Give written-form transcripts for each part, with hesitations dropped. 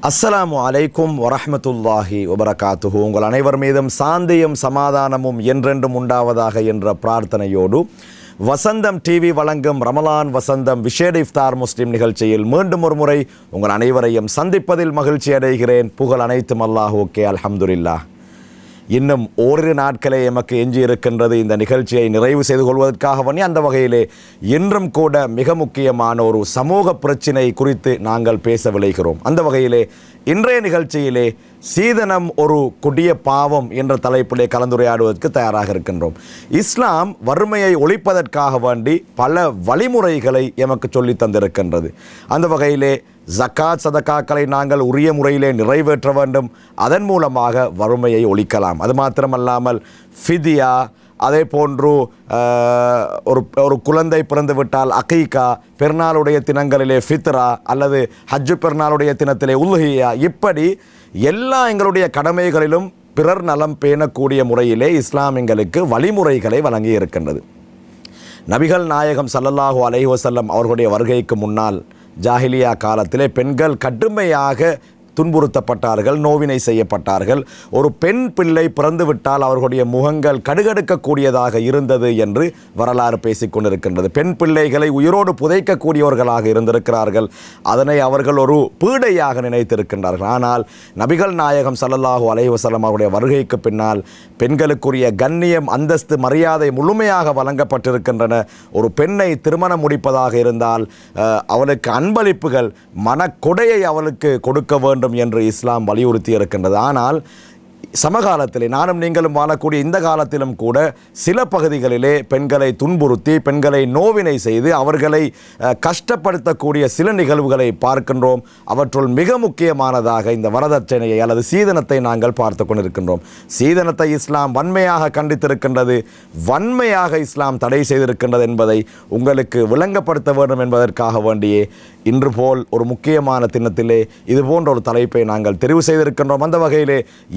அஸ்ஸலாமு அலைக்கும் வரஹ்மத்துல்லாஹி வபரகாத்துஹு. உங்கள் அனைவர் மீதும் சாந்தியும் சமாதானமும் என்றென்றும் உண்டாவதாக என்ற பிரார்த்தனையோடு வசந்தம் டிவி வழங்கும் ரமலான் வசந்தம் விசேட இஃப்தார் முஸ்லிம் நிகழ்ச்சியில் மீண்டும் ஒரு முறை உங்கள் அனைவரையும் சந்திப்பதில் மகிழ்ச்சி அடைகிறேன். புகழ் அனைத்தும் அல்லாஹ்வுக்கே, அல்ஹம்துலில்லாஹ். இன்னும் ஓரிரு நாட்களே எமக்கு எஞ்சி இருக்கின்றது இந்த நிகழ்ச்சியை நிறைவு செய்து கொள்வதற்காக வேண்டி. அந்த வகையிலே இன்றும் கூட மிக முக்கியமான ஒரு சமூக பிரச்சினை குறித்து நாங்கள் பேச விளைகிறோம். அந்த வகையிலே இன்றைய நிகழ்ச்சியிலே சீதனம் ஒரு கொடிய பாவம் என்ற தலைப்பிலே கலந்துரையாடுவதற்கு தயாராக இருக்கின்றோம். இஸ்லாம் வறுமையை ஒழிப்பதற்காக வேண்டி பல வழிமுறைகளை எமக்கு சொல்லி தந்திருக்கின்றது. அந்த வகையிலே ஜக்காத் சதக்காக்களை நாங்கள் உரிய முறையிலே நிறைவேற்ற வேண்டும். அதன் மூலமாக வறுமையை ஒழிக்கலாம். அது மாத்திரமல்லாமல் ஃபிதியா, அதே போன்று ஒரு குழந்தை பிறந்து விட்டால் அகீகா, பெருநாளுடைய தினங்களிலே ஃபித்ரா அல்லது ஹஜ்ஜு பெருநாளுடைய தினத்திலே உல்ஹியா, இப்படி எல்லா எங்களுடைய கடமைகளிலும் பிறர் நலம் பேணக்கூடிய முறையிலே இஸ்லாம் எங்களுக்கு வழிமுறைகளை வழங்கி இருக்கின்றது. நபிகள் நாயகம் ஸல்லல்லாஹு அலைஹி வஸல்லம் அவர்களுடைய வருகைக்கு முன்னால் ஜாஹிலியா காலத்திலே பெண்கள் கடுமையாக துன்புறுத்தப்பட்டார்கள், நோவினை செய்யப்பட்டார்கள். ஒரு பெண் பிள்ளை பிறந்துவிட்டால் அவர்களுடைய முகங்கள் கடுகடுக்கக்கூடியதாக இருந்தது என்று வரலாறு பேசிக்கொண்டிருக்கின்றது. பெண் பிள்ளைகளை உயிரோடு புதைக்கக்கூடியவர்களாக இருந்திருக்கிறார்கள். அதனை அவர்கள் ஒரு பீடையாக நினைத்திருக்கின்றார்கள். ஆனால் நபிகள் நாயகம் ஸல்லல்லாஹு அலைஹி வஸல்லம் அவருடைய வருகைக்கு பின்னால் பெண்களுக்குரிய கண்ணியம், அந்தஸ்து, மரியாதை முழுமையாக வழங்கப்பட்டிருக்கின்றன. ஒரு பெண்ணை திருமணம் முடிப்பதாக இருந்தால் அவளுக்கு அன்பளிப்புகள், மனக்கொடையை அவளுக்கு கொடுக்க வேண்டும் என்று இஸ்லாம் வலியுறுத்தி இருக்கின்றது. ஆனால் சமகாலத்திலே நானும் நீங்களும் வாழக்கூடிய இந்த காலத்திலும் கூட சில பகுதிகளிலே பெண்களை துன்புறுத்தி, பெண்களை நோவினை செய்து, அவர்களை கஷ்டப்படுத்தக்கூடிய சில நிகழ்வுகளை பார்க்கின்றோம். அவற்றுள் மிக முக்கியமானதாக இந்த வரதட்சணையை அல்லது சீதனத்தை நாங்கள் பார்த்து கொண்டிருக்கின்றோம். சீதனத்தை இஸ்லாம் வன்மையாக கண்டித்திருக்கின்றது, வன்மையாக இஸ்லாம் தடை செய்திருக்கின்றது என்பதை உங்களுக்கு விளங்கப்படுத்த வேண்டும் என்பதற்காக வேண்டியே இன்று போல் ஒரு முக்கியமான தினத்திலே இது போன்ற ஒரு தலைப்பை நாங்கள் தெரிவு செய்திருக்கின்றோம். அந்த வகையிலே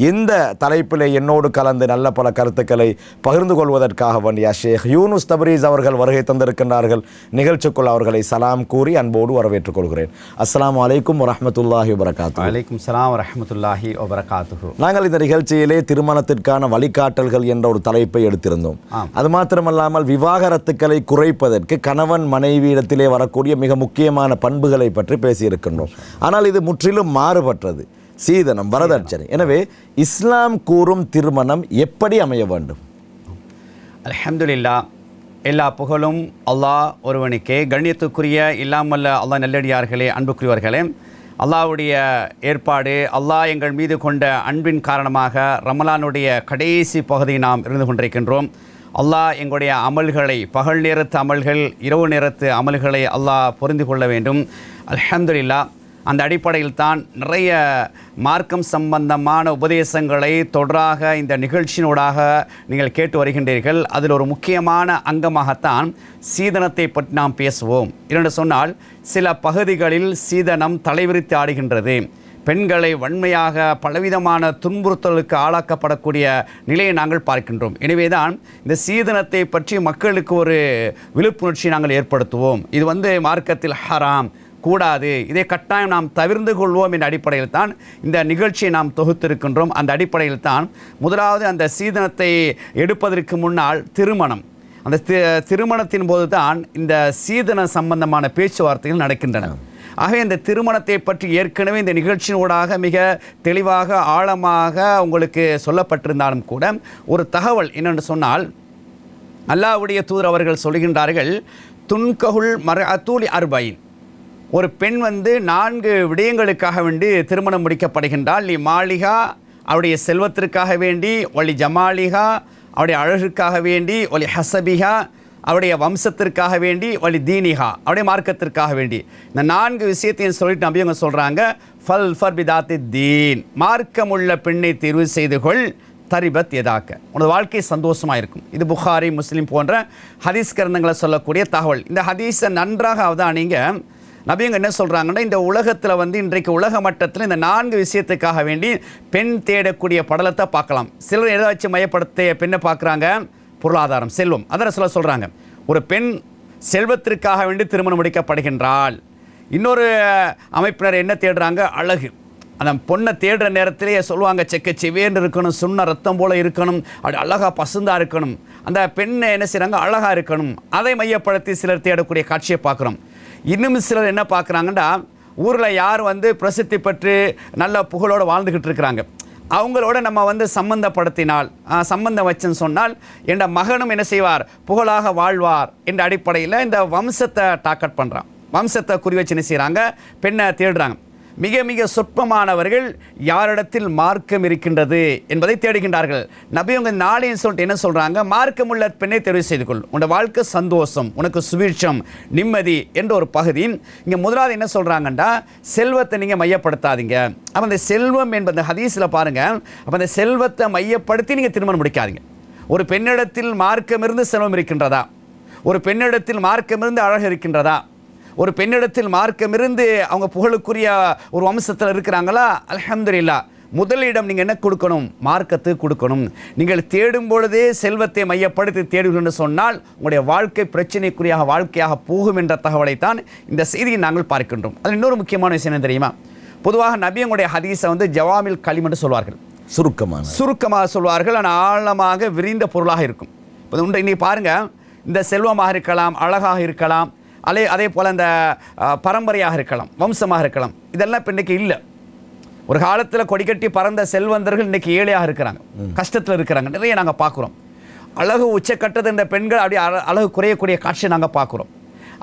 இந்த தலைப்பிலே என்னோடு கலந்து நல்ல பல கருத்துக்களை பகிர்ந்து கொள்வதற்காக வேண்டிய ஷேக் யூனுஸ் தப்ரீஸ் அவர்கள் வருகை தந்திருக்கின்றார்கள். நிகழ்ச்சிக்குள் அவர்களை சலாம் கூறி அன்போடு வரவேற்றுக் கொள்கிறேன். அஸ்ஸலாமு அலைக்கும் வரஹ்மத்துல்லாஹி வபரகாத்துஹு. வலைக்கும் ஸலாம் வரஹ்மத்துல்லாஹி வபரகாத்துஹு. நாங்கள் இந்த நிகழ்ச்சியிலே திருமணத்திற்கான வழிகாட்டல்கள் என்ற ஒரு தலைப்பை எடுத்திருந்தோம். அது மாத்திரமல்லாமல் விவாகரத்துக்களை குறைப்பதற்கு கணவன் மனைவியிடத்திலே வரக்கூடிய மிக முக்கியமான பண்புகளை பற்றி பேசியிருக்கின்றோம். ஆனால் இது முற்றிலும் மாறுபட்டது, சீதனம், வரதட்சணை. எனவே இஸ்லாம் கூறும் திருமணம் எப்படி அமைய வேண்டும்? அல்ஹம்துலில்லாஹ், எல்லா புகழும் அல்லாஹ் ஒருவனுக்கே. கண்ணியத்துக்குரிய இல்லாமல்ல அல்லாஹ் நல்லடியார்களே, அன்புக்குரியவர்களே, அல்லாஹ்வுடைய ஏற்பாடு, அல்லாஹ் எங்கள் மீது கொண்ட அன்பின் காரணமாக ரமலானுடைய கடைசி பகுதியை நாம் இருந்து கொண்டிருக்கின்றோம். அல்லாஹ் எங்களுடைய அமல்களை, பகல் நேரத்து அமல்கள், இரவு நேரத்து அமல்களை அல்லாஹ் பொருந்தி கொள்ள வேண்டும். அல்ஹம்துலில்லாஹ், அந்த அடிப்படையில் தான் நிறைய மார்க்கம் சம்பந்தமான உபதேசங்களை தொடராக இந்த நிகழ்ச்சியினூடாக நீங்கள் கேட்டு வருகின்றீர்கள். அதில் ஒரு முக்கியமான அங்கமாகத்தான் சீதனத்தை பற்றி நாம் பேசுவோம். என்று சொன்னால் சில பகுதிகளில் சீதனம் தலைவிரித்து ஆடுகின்றது. பெண்களை வன்மையாக பலவிதமான துன்புறுத்தலுக்கு ஆளாக்கப்படக்கூடிய நிலையை நாங்கள் பார்க்கின்றோம். எனவே தான் இந்த சீதனத்தை பற்றி மக்களுக்கு ஒரு விழிப்புணர்ச்சி நாங்கள் ஏற்படுத்துவோம். இது மார்க்கத்தில் ஹராம், கூடாது, இதை கட்டாயம் நாம் தவிர்த்து கொள்வோம் என்ற அடிப்படையில் தான் இந்த நிகழ்ச்சியை நாம் தொகுத்திருக்கின்றோம். அந்த அடிப்படையில் தான் முதலாவது அந்த சீதனத்தை எடுப்பதற்கு முன்னால் திருமணம், அந்த திருமணத்தின் போது தான் இந்த சீதன சம்பந்தமான பேச்சுவார்த்தைகள் நடக்கின்றன. ஆக இந்த திருமணத்தை பற்றி ஏற்கனவே இந்த நிகழ்ச்சியினூடாக மிக தெளிவாக ஆழமாக உங்களுக்கு சொல்லப்பட்டிருந்தாலும் கூட ஒரு தகவல் என்னென்று சொன்னால், அல்லாஹ்வுடைய தூதர் அவர்கள் சொல்கின்றார்கள், துன்கஹுல் மர்அத்துலி அர்பைன், ஒரு பெண் 4 விடயங்களுக்காக வேண்டி திருமணம் முடிக்கப்படுகின்றால். லி மாலிகா, அவருடைய செல்வத்திற்காக வேண்டி, ஒலி ஜமாலிகா, அவருடைய அழகுக்காக வேண்டி, ஒலி ஹசபிகா, அவருடைய வம்சத்திற்காக வேண்டி, ஒலி தீனிகா, அவருடைய மார்க்கத்திற்காக வேண்டி. இந்த 4 விஷயத்தையும் சொல்லிட்டு நபி அவங்க சொல்கிறாங்க, ஃபல் ஃபர் பிதாத்தி தீன், மார்க்கமுள்ள பெண்ணை தேர்வு செய்து கொள், தரிபத் எதாக்க, உனது வாழ்க்கை சந்தோஷமாக இருக்கும். இது புகாரி, முஸ்லீம் போன்ற ஹதீஸ் கிரந்தங்களை சொல்லக்கூடிய தகவல். இந்த ஹதீஸை நன்றாக அவதானிங்க. நபிங்க என்ன சொல்கிறாங்கன்னா, இந்த உலகத்தில் இன்றைக்கு உலக மட்டத்தில் இந்த 4 விஷயத்துக்காக வேண்டி பெண் தேடக்கூடிய படலத்தை பார்க்கலாம். சிலர் எதை வச்சு மையப்படுத்த பெண்ணை பார்க்குறாங்க? பொருளாதாரம், செல்வம். அதை சொல்கிறாங்க, ஒரு பெண் செல்வத்திற்காக வேண்டி திருமணம் முடிக்கப்படுகின்றால். இன்னொரு அமைப்பினர் என்ன தேடுறாங்க? அழகு. அந்த பொண்ணை தேடுற நேரத்திலேயே சொல்லுவாங்க செக்க செவேன்னு இருக்கணும், சுண்ண ரத்தம் போல் இருக்கணும், அப்படி அழகாக பசுந்தாக இருக்கணும், அந்த பெண்ணை என்ன செய்கிறாங்க அழகாக இருக்கணும். அதை மையப்படுத்தி சிலர் தேடக்கூடிய காட்சியை பார்க்குறோம். இன்னும் சிலர் என்ன பார்க்குறாங்கன்னா, ஊரில் யார் பிரசித்தி பெற்று நல்ல புகழோடு வாழ்ந்துக்கிட்டு இருக்கிறாங்க, அவங்களோட நம்ம சம்பந்தப்படுத்தினால், சம்பந்தம் வச்சுன்னு சொன்னால் என்ற மகனும் என்ன செய்வார், புகழாக வாழ்வார் என்ற அடிப்படையில் இந்த வம்சத்தை டார்கெட் பண்ணுறான். வம்சத்தை குறி வச்சு என்ன செய்கிறாங்க, பெண்ணை தேடுறாங்க. மிக மிக சொற்பமானவர்கள் யாரிடத்தில் மார்க்கம் இருக்கின்றது என்பதை தேடுகின்றார்கள். நபி உங்கள் நாளையும் சொல்லிட்டு என்ன சொல்கிறாங்க, மார்க்கமுள்ள பெண்ணை தெரிவு செய்து கொள், உன்னோட வாழ்க்கை சந்தோஷம், உனக்கு சுபீட்சம், நிம்மதி என்ற ஒரு பகுதி. இங்கே முதலாவது என்ன சொல்கிறாங்கன்னா, செல்வத்தை நீங்கள் மையப்படுத்தாதீங்க. அப்போ அந்த செல்வம் என்பது ஹதீஸில் பாருங்கள், அப்போ அந்த செல்வத்தை மையப்படுத்தி நீங்கள் திருமணம் முடிக்காதீங்க. ஒரு பெண்ணிடத்தில் மார்க்கமிருந்து செல்வம் இருக்கின்றதா, ஒரு பெண்ணிடத்தில் மார்க்கமிருந்து அழகு இருக்கின்றதா, ஒரு பெண்ணிடத்தில் மார்க்கமிருந்து அவங்க புகழுக்குரிய ஒரு வம்சத்தில் இருக்கிறாங்களா, அல்ஹம்துலில்லாஹ். முதலிடம் நீங்கள் என்ன கொடுக்கணும், மார்க்கத்துக்கு கொடுக்கணும். நீங்கள் தேடும் பொழுதே செல்வத்தை மையப்படுத்தி தேடுவீர்கள் சொன்னால் உங்களுடைய வாழ்க்கை பிரச்சனைக்குரிய வாழ்க்கையாக போகும் என்ற தகவலைத்தான் இந்த செய்தியை நாங்கள் பார்க்கின்றோம். அதில் இன்னொரு முக்கியமான விஷயம் என்ன தெரியுமா, பொதுவாக நபியங்களுடைய ஹதீஸை ஜவாமில் கலிம் என்று சொல்வார்கள், சுருக்கமாக சொல்வார்கள், ஆனால் ஆழமாக விரிந்த பொருளாக இருக்கும். இப்போ இன்னைக்கு பாருங்கள், இந்த செல்வமாக இருக்கலாம், அழகாக இருக்கலாம், அதே போல் அந்த பரம்பரையாக இருக்கலாம், வம்சமாக இருக்கலாம், இதெல்லாம் இப்போ இன்றைக்கி இல்லை. ஒரு காலத்தில் கொடிக்கட்டி பறந்த செல்வந்தர்கள் இன்றைக்கி ஏழையாக இருக்கிறாங்க, கஷ்டத்தில் இருக்கிறாங்க, நிறைய நாங்கள் பார்க்குறோம். அழகு உச்சக்கட்டது இந்த பெண்கள் அப்படி அழகு குறையக்கூடிய காட்சியை நாங்கள் பார்க்குறோம்.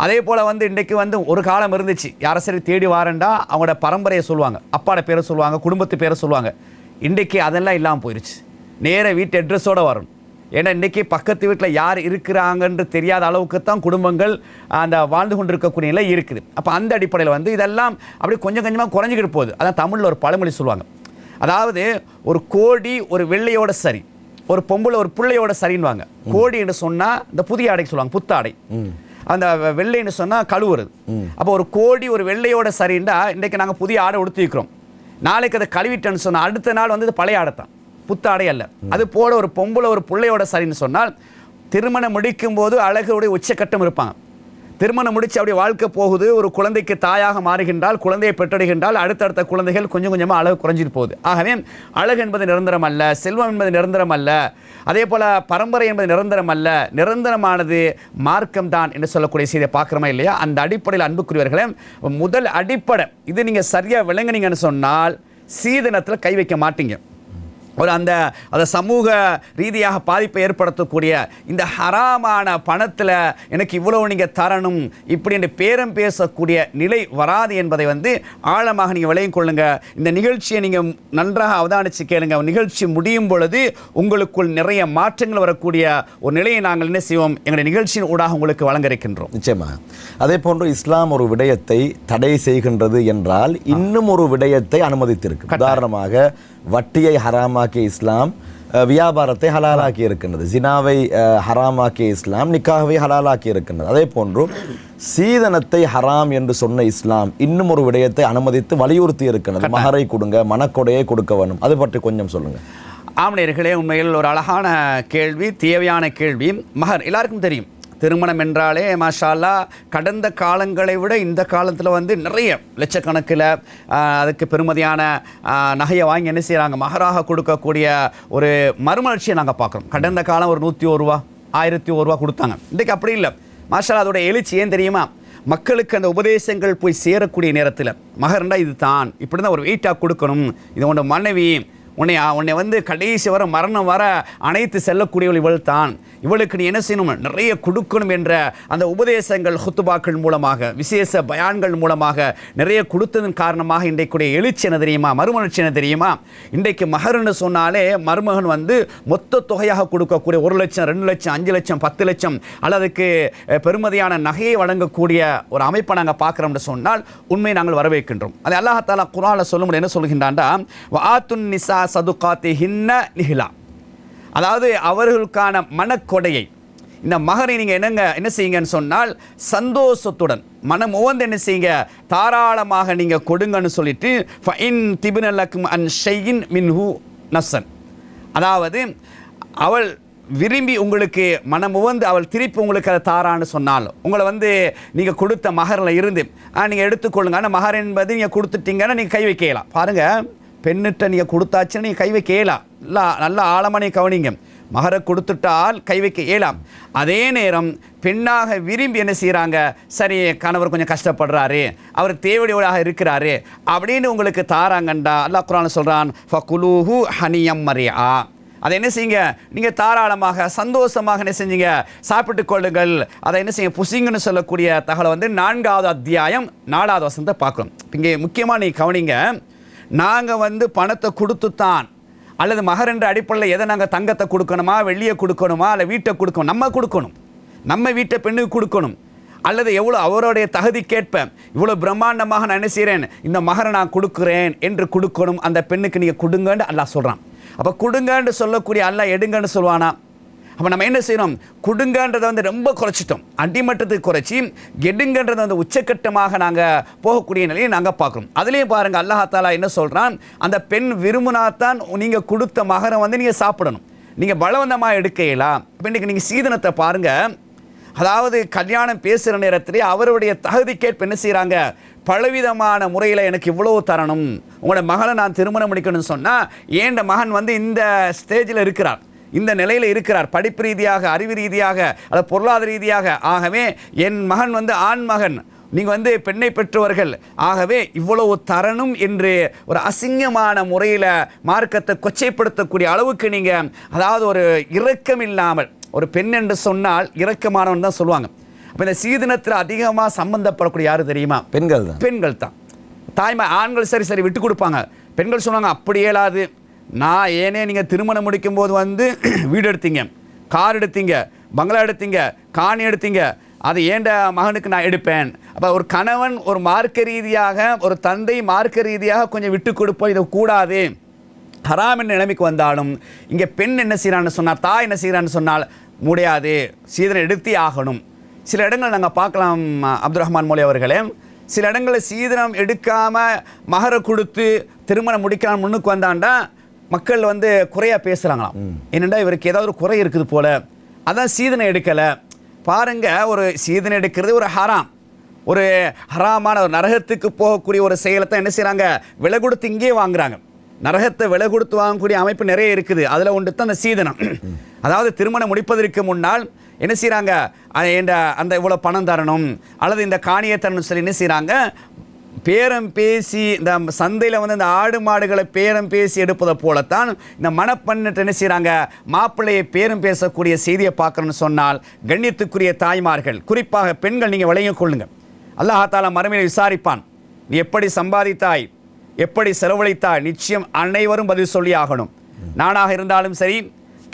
அதே போல் இன்றைக்கி ஒரு காலம் இருந்துச்சு, யாரை சரி தேடி வாரண்டா அவங்களோட பரம்பரையை சொல்லுவாங்க, அப்பாட பேரை சொல்லுவாங்க, குடும்பத்து பேரை சொல்லுவாங்க. இன்றைக்கி அதெல்லாம் இல்லாமல் போயிடுச்சு, நேராக வீட்டு அட்ரஸோடு வரும். ஏன்னா இன்றைக்கி பக்கத்து வீட்டில் யார் இருக்கிறாங்கன்று தெரியாத அளவுக்கு தான் குடும்பங்கள் அந்த வாழ்ந்து கொண்டு இருக்கக்கூடிய நிலை இருக்குது. அப்போ அந்த அடிப்படையில் இதெல்லாம் அப்படி கொஞ்சம் கொஞ்சமாக குறைஞ்சிக்கிட்டு போகுது. அதான் தமிழில் ஒரு பழமொழி சொல்லுவாங்க, அதாவது ஒரு கோடி ஒரு வெள்ளையோட சரி, ஒரு பொம்பளை ஒரு பிள்ளையோட சரின்னுவாங்க. கோடி என்று சொன்னால் இந்த புதிய ஆடைக்கு சொல்லுவாங்க, புத்தாடை. அந்த வெள்ளைன்னு சொன்னால் கழுவுறது. அப்போ ஒரு கோடி ஒரு வெள்ளையோட சரின்னா இன்றைக்கி நாங்கள் புதிய ஆடை உடுத்திக்கிறோம், நாளைக்கு அதை கழுவிட்டேன்னு சொன்னால் அடுத்த நாள் இது பழைய ஆடை தான், புத்தாடை அல்ல. அது போல ஒரு பொம்பளை ஒரு பிள்ளையோட சரின்னு சொன்னால் திருமணம் முடிக்கும் போது அழகுடைய உச்சக்கட்டம் இருப்பாங்க. திருமணம் முடித்து அப்படி வாழ்க்கை போகுது, ஒரு குழந்தைக்கு தாயாக மாறுகின்றால், குழந்தையை பெற்றெடுகின்றால், அடுத்தடுத்த குழந்தைகள் கொஞ்சம் கொஞ்சமாக அழகு குறைஞ்சிட்டு போகுது. ஆகவே அழகு என்பது நிரந்தரம் அல்ல, செல்வம் என்பது நிரந்தரம் அல்ல, அதே போல் பரம்பரை என்பது நிரந்தரம் அல்ல, நிரந்தரமானது மார்க்கம்தான் என்று சொல்லக்கூடிய செய்தியை பார்க்குறோமா இல்லையா? அந்த அடிப்படையில் அன்புக்குரியவர்களே, முதல் அடிப்படை இது நீங்கள் சரியாக விளங்குனீங்கன்னு சொன்னால் சீதனத்தில் கை வைக்க மாட்டீங்க. ஒரு அந்த சமூக ரீதியாக பாதிப்பை ஏற்படுத்தக்கூடிய இந்த ஹராமான பணத்தில் எனக்கு இவ்வளவு நீங்கள் தரணும் இப்படி என்று பேரம் பேசக்கூடிய நிலை வராது என்பதை ஆழமாக நீங்கள் விளையும் கொள்ளுங்க. இந்த நிகழ்ச்சியை நீங்கள் நன்றாக அவதானித்து கேளுங்க. நிகழ்ச்சி முடியும் பொழுது உங்களுக்குள் நிறைய மாற்றங்கள் வரக்கூடிய ஒரு நிலையை நாங்கள் என்ன செய்வோம், எங்களுடைய நிகழ்ச்சியின் ஊடாக உங்களுக்கு வழங்க இருக்கின்றோம். நிச்சயமாக. அதே போன்று இஸ்லாம் ஒரு விடயத்தை தடை செய்கின்றது என்றால் இன்னும் ஒரு விடயத்தை அனுமதித்திருக்கு. உதாரணமாக வட்டியை ஹராமாக்கிய இஸ்லாம் வியாபாரத்தை ஹலாலாக்கி இருக்கின்றது, ஜினாவை ஹராமாக்கிய இஸ்லாம் நிக்காஹ்வை ஹலாலாக்கி இருக்கின்றது. அதே போன்று சீதனத்தை ஹராம் என்று சொன்ன இஸ்லாம் இன்னும் ஒரு விடயத்தை அனுமதித்து வலியுறுத்தி இருக்கின்றது, மகரை கொடுங்க, மனக்கொடையை கொடுக்க வேணும். அது பற்றி கொஞ்சம் சொல்லுங்க. ஆமணியர்களே, உண்மையில் ஒரு அழகான கேள்வி, தேவையான கேள்வி. மகர் எல்லாருக்கும் தெரியும், திருமணம் என்றாலே மாஷா அல்லாஹ் கடந்த காலங்களை விட இந்த காலத்தில் நிறைய லட்சக்கணக்கில் அதுக்கு பெருமதியான நகையை வாங்கி என்ன செய்கிறாங்க, மகராக கொடுக்கக்கூடிய ஒரு மறுமலர்ச்சியை நாங்கள் பார்க்குறோம். கடந்த காலம் ஒரு 101 ரூபா 1001 ரூபா கொடுத்தாங்க, இன்றைக்கு அப்படி இல்லை. மாஷா அல்லாஹ் அதோட எழுச்சி ஏன் தெரியுமா, மக்களுக்கு அந்த உபதேசங்கள் போய் சேரக்கூடிய நேரத்தில் மகர்ண்டா இது தான், இப்படி தான் ஒரு வெயிட்டாக கொடுக்கணும், இது உன்னோட மனைவி, உன்னை கடைசி வர மரணம் வர அனைத்து செல்லக்கூடியவள் இவள் தான், இவளுக்கு நீ என்ன செய்யணும், நிறைய கொடுக்கணும் என்ற அந்த உபதேசங்கள் ஹுத்துபாக்கள் மூலமாக, விசேஷ பயான்கள் மூலமாக நிறைய கொடுத்ததன் காரணமாக இன்றைக்குடைய எழுச்சி என்ன தெரியுமா, மறுமலர்ச்சி என்ன தெரியுமா, இன்றைக்கு மகர்னு சொன்னாலே மருமகன் மொத்த தொகையாக கொடுக்கக்கூடிய 1 லட்சம் 2 லட்சம் 5 லட்சம் 10 லட்சம் அல்லதுக்கு பெருமதியான நகையை வழங்கக்கூடிய ஒரு அமைப்பை நாங்கள் பார்க்குறோம்னு சொன்னால் உண்மையை நாங்கள் வரவேற்கின்றோம். அதை அல்லாஹ் தஆலா குர்ஆனில் சொல்லும்போது என்ன சொல்கின்றான்டா, வஆத்துன் நிஸா சதுகாத்திஹின்ன நிஹ்லா, அதாவது அவர்களுக்கான மனக்கொடையை, இந்த மகரை நீங்கள் என்ன செய்யுங்கன்னு சொன்னால் சந்தோஷத்துடன் மனம் உவந்து என்ன செய்யுங்க, தாராளமாக நீங்கள் கொடுங்கன்னு சொல்லிட்டு ஃபஇன் திப்ன லக்கும் அன் ஷைஇன் மின்ஹு நஃப்ஸன், அதாவது அவள் விரும்பி உங்களுக்கு மனமுவந்து அவள் திருப்பி உங்களுக்கு அதை தாரான்னு சொன்னால், உங்களை வந்து நீங்கள் கொடுத்த மகரில் இருந்து நீங்கள் எடுத்துக்கொள்ளுங்க. ஆனால் மகர் என்பது நீங்கள் கொடுத்துட்டீங்கன்னா நீங்கள் கை வைக்கலாம். பாருங்கள், பெண்ணிட்ட நீங்கள் கொடுத்தாச்சுன்னா நீங்கள் கை வைக்க இயலாம். நல்ல ஆழமாக நீங்கள் கவனிங்க. மகரை கொடுத்துட்டால் கை வைக்க இயலாம். அதே நேரம் பெண்ணாக விரும்பி என்ன செய்கிறாங்க, சரி கணவர் கொஞ்சம் கஷ்டப்படுறாரு, அவர் தேவையோடாக இருக்கிறாரு அப்படின்னு உங்களுக்கு தாராங்கண்டா அல்லாஹ் குர்ஆன்ல சொல்கிறான், ஃபகுலூஹு ஹனியம் மரியா. அதை என்ன செய்யுங்க, நீங்கள் தாராளமாக சந்தோஷமாக என்ன செஞ்சீங்க, சாப்பிட்டு கொள்ளுங்கள். அதை என்ன செய்யுங்க, புசிங்கன்னு சொல்லக்கூடிய தகவலை வந்து 4வது அத்தியாயம் 4வது வசனத்தை பார்க்கணும். இங்கே முக்கியமாக நீங்கள் கவனிங்க, நாங்கள் வந்து பணத்தை கொடுத்துத்தான் அல்லது மகர் என்ற அடிப்படையில் எதை நாங்கள் தங்கத்தை கொடுக்கணுமா, வெள்ளியை கொடுக்கணுமா, இல்லை வீட்டை கொடுக்கணும், நம்ம கொடுக்கணும், நம்ம வீட்டை பெண்ணுக்கு கொடுக்கணும், அல்லது எவ்வளோ அவருடைய தகுதிக்கேற்ப இவ்வளோ பிரம்மாண்டமாக நான் என்ன செய்கிறேன், இந்த மகரை நான் கொடுக்குறேன் என்று கொடுக்கணும். அந்த பெண்ணுக்கு நீங்கள் கொடுங்கன்னு அல்லாஹ் சொல்கிறான். அப்போ கொடுங்கன்னு சொல்லக்கூடிய அல்லாஹ் எடுங்கன்னு சொல்லுவானா? அப்போ நம்ம என்ன செய்யணும், கொடுங்கன்றதை வந்து ரொம்ப குறைச்சிட்டோம், அடிமட்டத்துக்கு குறைச்சி எடுங்கன்றதை வந்து உச்சக்கட்டமாக நாங்கள் போகக்கூடிய நிலையை நாங்கள் பார்க்குறோம். அதுலேயும் பாருங்கள், அல்லாஹ் தாலா என்ன சொல்கிறான், அந்த பெண் விரும்பினாத்தான் நீங்கள் கொடுத்த மகரை வந்து நீங்கள் சாப்பிடணும், நீங்கள் பலவந்தமாக எடுக்கலாம். இப்போ இன்றைக்கி நீங்கள் சீதனத்தை பாருங்கள், அதாவது கல்யாணம் பேசுகிற நேரத்திலே அவருடைய தகுதிக்கேற்ப என்ன செய்கிறாங்க, பலவிதமான முறையில் எனக்கு இவ்வளோ தரணும், உங்களோட மகளை நான் திருமணம் முடிக்கணும்னு சொன்னால், ஏண்ட மகன் வந்து இந்த ஸ்டேஜில் இருக்கிறார், இந்த நிலையில் இருக்கிறார், படிப்பு ரீதியாக, அறிவு ரீதியாக, அல்லது பொருளாதார ரீதியாக, ஆகவே என் மகன் வந்து ஆண் மகன், நீங்கள் வந்து பெண்ணை பெற்றவர்கள், ஆகவே இவ்வளவு தரணும் என்று ஒரு அசிங்கமான முறையில் மார்க்கத்தை கொச்சைப்படுத்தக்கூடிய அளவுக்கு நீங்கள், அதாவது ஒரு இரக்கம் இல்லாமல், ஒரு பெண் என்று சொன்னால் இரக்கமானவன் தான் சொல்லுவாங்க. அப்போ இந்த சீதனத்தில் அதிகமாக சம்பந்தப்படக்கூடிய யாரு தெரியுமா? பெண்கள் தான். பெண்கள் தான். தாய்மா ஆண்கள் சரி சரி விட்டு கொடுப்பாங்க, பெண்கள் சொன்னாங்க அப்படி இயலாது, நான் ஏனே நீங்கள் திருமணம் முடிக்கும் போது வந்து வீடு எடுத்தீங்க, கார் எடுத்தீங்க, பங்களா எடுத்தீங்க, காணி எடுத்தீங்க, அது ஏண்ட மகனுக்கு நான் எடுப்பேன். அப்போ ஒரு கணவன் ஒரு மார்க்க ரீதியாக, ஒரு தந்தை மார்க்க ரீதியாக கொஞ்சம் விட்டு கொடுப்போம், இது கூடாது, ஹராம் என்ற நிலைமைக்கு வந்தாலும் இங்கே பெண் என்ன செய்கிறான்னு சொன்னால், தாய் என்ன செய்கிறான்னு சொன்னால் முடியாது, சீதனம் எடுத்தே ஆகணும். சில இடங்கள் நாங்கள் பார்க்கலாம் அப்துல் ரஹ்மான் மௌலி அவர்களே, சில இடங்களில் சீதனம் எடுக்காமல் மகரை கொடுத்து திருமணம் முடிக்கலாம் முன்னுக்கு வந்தாண்டா மக்கள் வந்து குறையாக பேசுகிறாங்களாம். என்னென்னா இவருக்கு ஏதாவது ஒரு குறை இருக்குது போல், அதான் சீதனம் எடுக்கலை. பாருங்கள், ஒரு சீதனம் எடுக்கிறது ஒரு ஹராம், ஒரு ஹராமான ஒரு நரகத்துக்கு போகக்கூடிய ஒரு செயலை தான் என்ன செய்கிறாங்க, விலை கொடுத்து இங்கேயே வாங்குறாங்க. நரகத்தை விலை கொடுத்து வாங்கக்கூடிய அமைப்பு நிறைய இருக்குது, அதில் ஒன்று தான் அந்த சீதனம். அதாவது திருமணம் முடிப்பதற்கு முன்னால் என்ன செய்கிறாங்க, அந்த இவ்வளோ பணம் தரணும் அல்லது இந்த காணியை தரணும் சொல்லி என்ன செய்கிறாங்க, பேரம் பேசி, இந்த சந்தையில் வந்து இந்த ஆடு மாடுகளை பேரம் பேசி எடுப்பதை போலத்தான் இந்த மணப்பண்ணிட்டு என்ன செய்கிறாங்க, மாப்பிள்ளையை பேரம் பேசக்கூடிய செய்தியை பார்க்கணும்னு சொன்னால், கண்ணியத்துக்குரிய தாய்மார்கள், குறிப்பாக பெண்கள், நீங்கள் விளங்கிக் கொள்ளுங்கள். அல்லாஹ் தாலா மறுமையை விசாரிப்பான், நீ எப்படி சம்பாதித்தாய், எப்படி செலவழித்தாய், நிச்சயம் அனைவரும் பதில் சொல்லி ஆகணும். நானாக இருந்தாலும் சரி,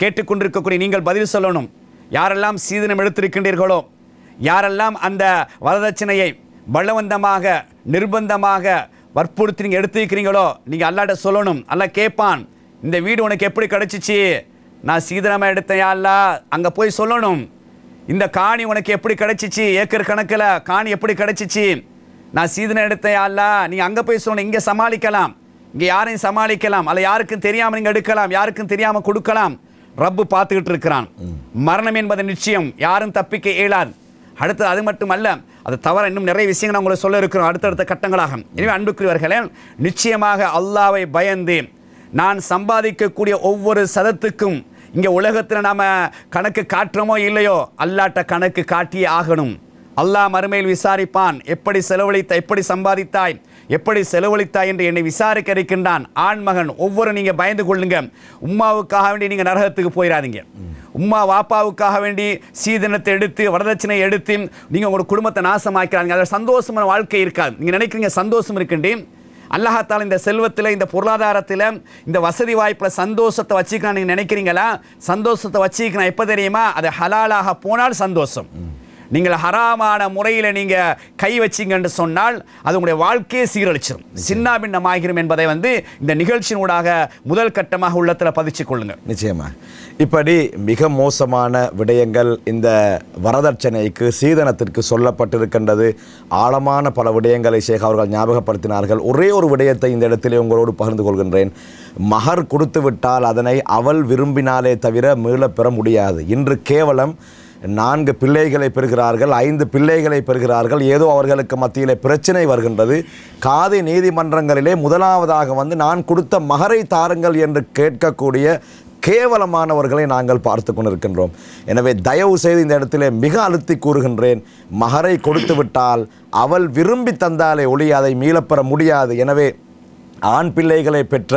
கேட்டுக்கொண்டிருக்கக்கூடிய நீங்கள் பதில் சொல்லணும். யாரெல்லாம் சீதனம் எடுத்திருக்கின்றீர்களோ, யாரெல்லாம் அந்த வரதட்சணையை பலவந்தமாக நிர்பந்தமாக வற்புறுத்தி நீங்கள் எடுத்துக்கிறீங்களோ, நீங்கள் அல்லாட்ட சொல்லணும். அல்லாஹ் கேட்பான், இந்த வீடு உனக்கு எப்படி கிடச்சிச்சு, நான் சீதனமாக எடுத்தேன் யா அல்லாஹ், அங்கே போய் சொல்லணும். இந்த காணி உனக்கு எப்படி கிடச்சிச்சு, ஏக்கர் கணக்கில் காணி எப்படி கிடச்சிச்சு, நான் சீதனம் எடுத்தேன் யா அல்லாஹ், நீங்கள் அங்கே போய் சொல்லணும். இங்கே சமாளிக்கலாம், இங்கே யாரையும் சமாளிக்கலாம், அல்ல யாருக்கும் தெரியாமல் நீங்கள் எடுக்கலாம், யாருக்கும் தெரியாமல் கொடுக்கலாம். ரப்பு பார்த்துக்கிட்டு இருக்கிறான். மரணம் என்பது நிச்சயம், யாரும் தப்பிக்க இயலாது. அடுத்தது அது மட்டும் அல்ல, அது தவிர இன்னும் நிறைய விஷயங்கள் நான் உங்களுக்கு சொல்ல இருக்கிறோம் அடுத்தடுத்த கட்டங்களாக. எனவே அன்புக்குரியவர்களே, நிச்சயமாக அல்லாஹ்வை பயந்து நான் சம்பாதிக்கக்கூடிய ஒவ்வொரு சதத்துக்கும் இங்கே உலகத்தில் நாம் கணக்கு காட்டுறோமோ இல்லையோ, அல்லாட்ட கணக்கு காட்டியே ஆகணும். அல்லாஹ் மறுமையில் விசாரிப்பான், எப்படி செலவழித்தாய், எப்படி சம்பாதித்தாய், எப்படி செலவழித்தாய் என்று என்னை விசாரிக்க இருக்கின்றான். ஆண்மகன் ஒவ்வொரு நீங்கள் பயந்து கொள்ளுங்க. உம்மாவுக்காக வேண்டி நீங்கள் நரகத்துக்கு போயிடாதீங்க. உம்மா வாப்பாவுக்காக வேண்டி சீதனத்தை எடுத்து வரதட்சணை எடுத்து நீங்கள் உங்களோட குடும்பத்தை நாசமாக்கிறாங்க. அதில் சந்தோஷமான வாழ்க்கை இருக்காது. நீங்கள் நினைக்கிறீங்க சந்தோஷம் இருக்குண்டி, அல்லாஹால இந்த செல்வத்தில், இந்த பொருளாதாரத்தில், இந்த வசதி வாய்ப்பில் சந்தோஷத்தை வச்சுக்கலாம் நீங்கள் நினைக்கிறீங்களா? சந்தோஷத்தை வச்சுக்கலாம் எப்போ தெரியுமா? அது ஹலாலாக போனால் சந்தோஷம். நீங்கள் ஹராமான முறையில் நீங்கள் கை வச்சிங்கன்னு சொன்னால் அது உங்களுடைய வாழ்க்கையை சீரழிச்சிடும், சின்ன பின்னமாகிரும் என்பதை இந்த நிகழ்ச்சியினூடாக முதல் கட்டமாக உள்ளத்தில் பதிச்சு கொள்ளுங்கள். நிச்சயமாக இப்படி மிக மோசமான விடயங்கள் இந்த வரதட்சணைக்கு சீதனத்திற்கு சொல்லப்பட்டிருக்கின்றது. ஆழமான பல விடயங்களை ஷேக் அவர்கள் ஞாபகப்படுத்தினார்கள். ஒரே ஒரு விடயத்தை இந்த இடத்திலே உங்களோடு பகிர்ந்து கொள்கின்றேன். மகர் கொடுத்து விட்டால் அதனை அவள் விரும்பினாலே தவிர மீளப் பெற முடியாது. இன்று கேவலம் 4 பிள்ளைகளை பெறுகிறார்கள், 5 பிள்ளைகளை பெறுகிறார்கள். ஏதோ அவர்களுக்கு மத்தியிலே பிரச்சனை வருகின்றது. காதி நீதிமன்றங்களிலே முதலாவதாக நான் கொடுத்த மகரை தாருங்கள் என்று கேட்கக்கூடிய கேவலமானவர்களை நாங்கள் பார்த்து கொண்டிருக்கின்றோம். எனவே தயவு செய்து இந்த இடத்திலே மிக அழுத்தி கூறுகின்றேன், மகரை கொடுத்து விட்டால் அவள் விரும்பி தந்தாலே ஒழிய அதை மீளப்பெற முடியாது. எனவே ஆண் பிள்ளைகளை பெற்ற